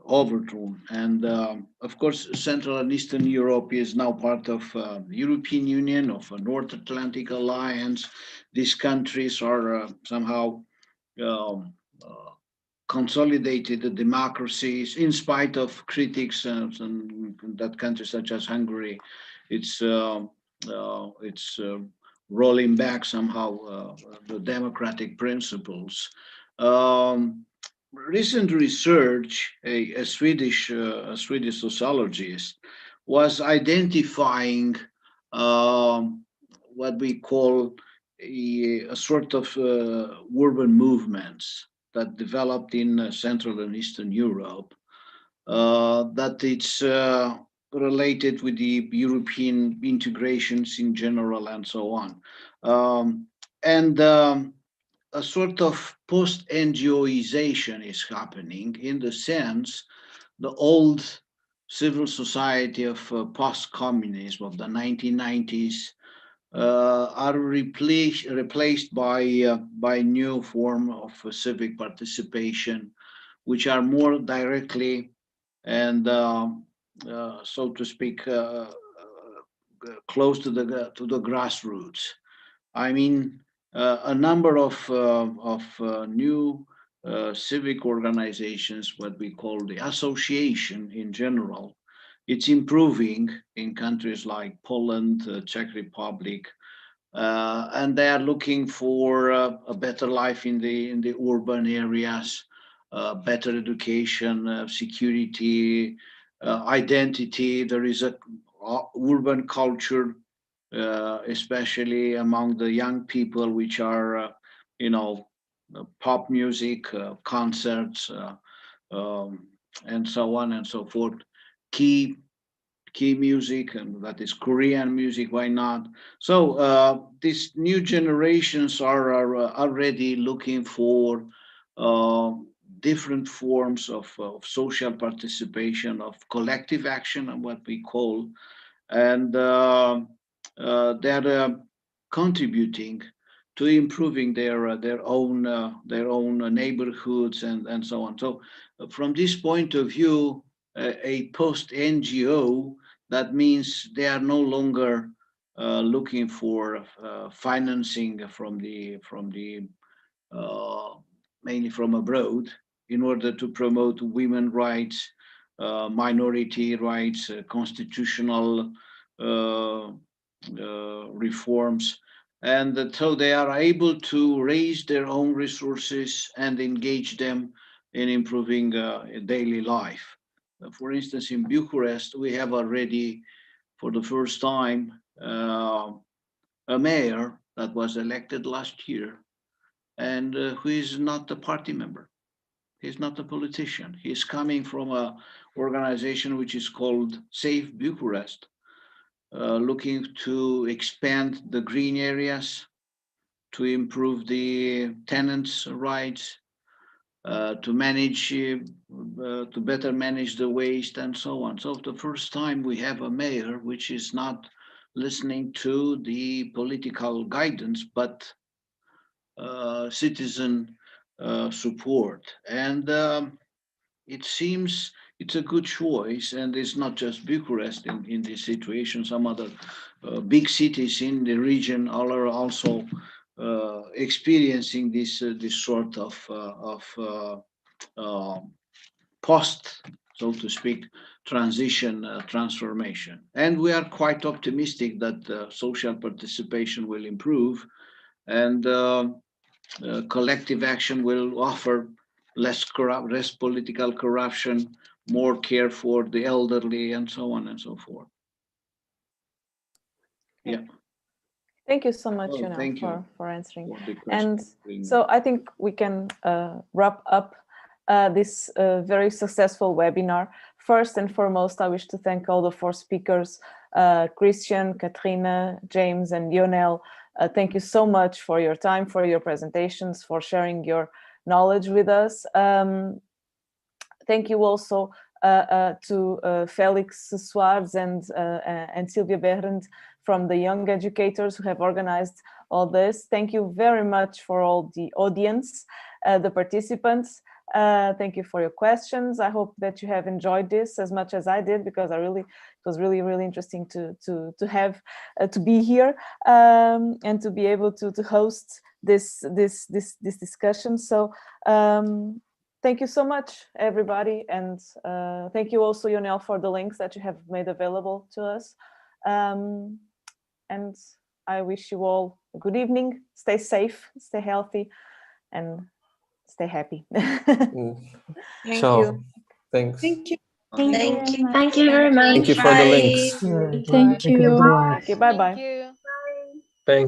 overthrown, and of course, Central and Eastern Europe is now part of the European Union, of a North Atlantic Alliance. These countries are somehow consolidated democracies, in spite of critics and that countries such as Hungary, it's rolling back somehow the democratic principles. Recent research, a Swedish sociologist was identifying what we call a sort of urban movements that developed in Central and Eastern Europe, that it's related with the European integrations in general and so on. A sort of post-NGOization is happening, in the sense the old civil society of post-communism of the 1990s are replaced by new form of civic participation, which are more directly and so to speak close to the grassroots. I mean, a number of new civic organizations, what we call the association in general, it's improving in countries like Poland, Czech Republic, and they are looking for a better life in the urban areas, better education, security, identity. There is a urban culture, especially among the young people, which are pop music, concerts, and so on and so forth. Key music, and that is Korean music. Why not? So these new generations are already looking for different forms of social participation, of collective action, and what we call, and they're contributing to improving their own neighborhoods and so on. So from this point of view, a post-NGO, that means they are no longer looking for financing from the mainly from abroad, in order to promote women's rights, minority rights, constitutional reforms. And so they are able to raise their own resources and engage them in improving daily life. For instance, in Bucharest, we have already, for the first time, a mayor that was elected last year, and who is not a party member. He's not a politician. He's coming from an organization which is called Save Bucharest, looking to expand the green areas, to improve the tenants' rights, to manage, to better manage the waste and so on. So the first time we have a mayor which is not listening to the political guidance, but citizen support. And it seems it's a good choice, and it's not just Bucharest in this situation. Some other big cities in the region are also experiencing this sort of post, so to speak, transition transformation. And we are quite optimistic that social participation will improve, and collective action will offer less political corruption, more care for the elderly, and so on and so forth. Yeah. Thank you so much, Well, Nowall, for answering. For And so I think we can wrap up this very successful webinar. First and foremost, I wish to thank all the 4 speakers, Christian, Katrina, James, and Lionel. Thank you so much for your time, for your presentations, for sharing your knowledge with us. Thank you also to Felix Soares and Sylvia Behrend from the Young Educators who have organized all this. Thank you very much for all the audience, the participants. Thank you for your questions. I hope that you have enjoyed this as much as I did, because it was really interesting to have to be here and to be able to host this discussion. So thank you so much, everybody, and thank you also, Lionel, for the links that you have made available to us. And I wish you all a good evening. Stay safe, stay healthy, and stay happy. Thank you. Thanks. Thank you. Thank you. Thank you very much. Thank you for the links. Thank you. Okay, bye-bye. Thank you.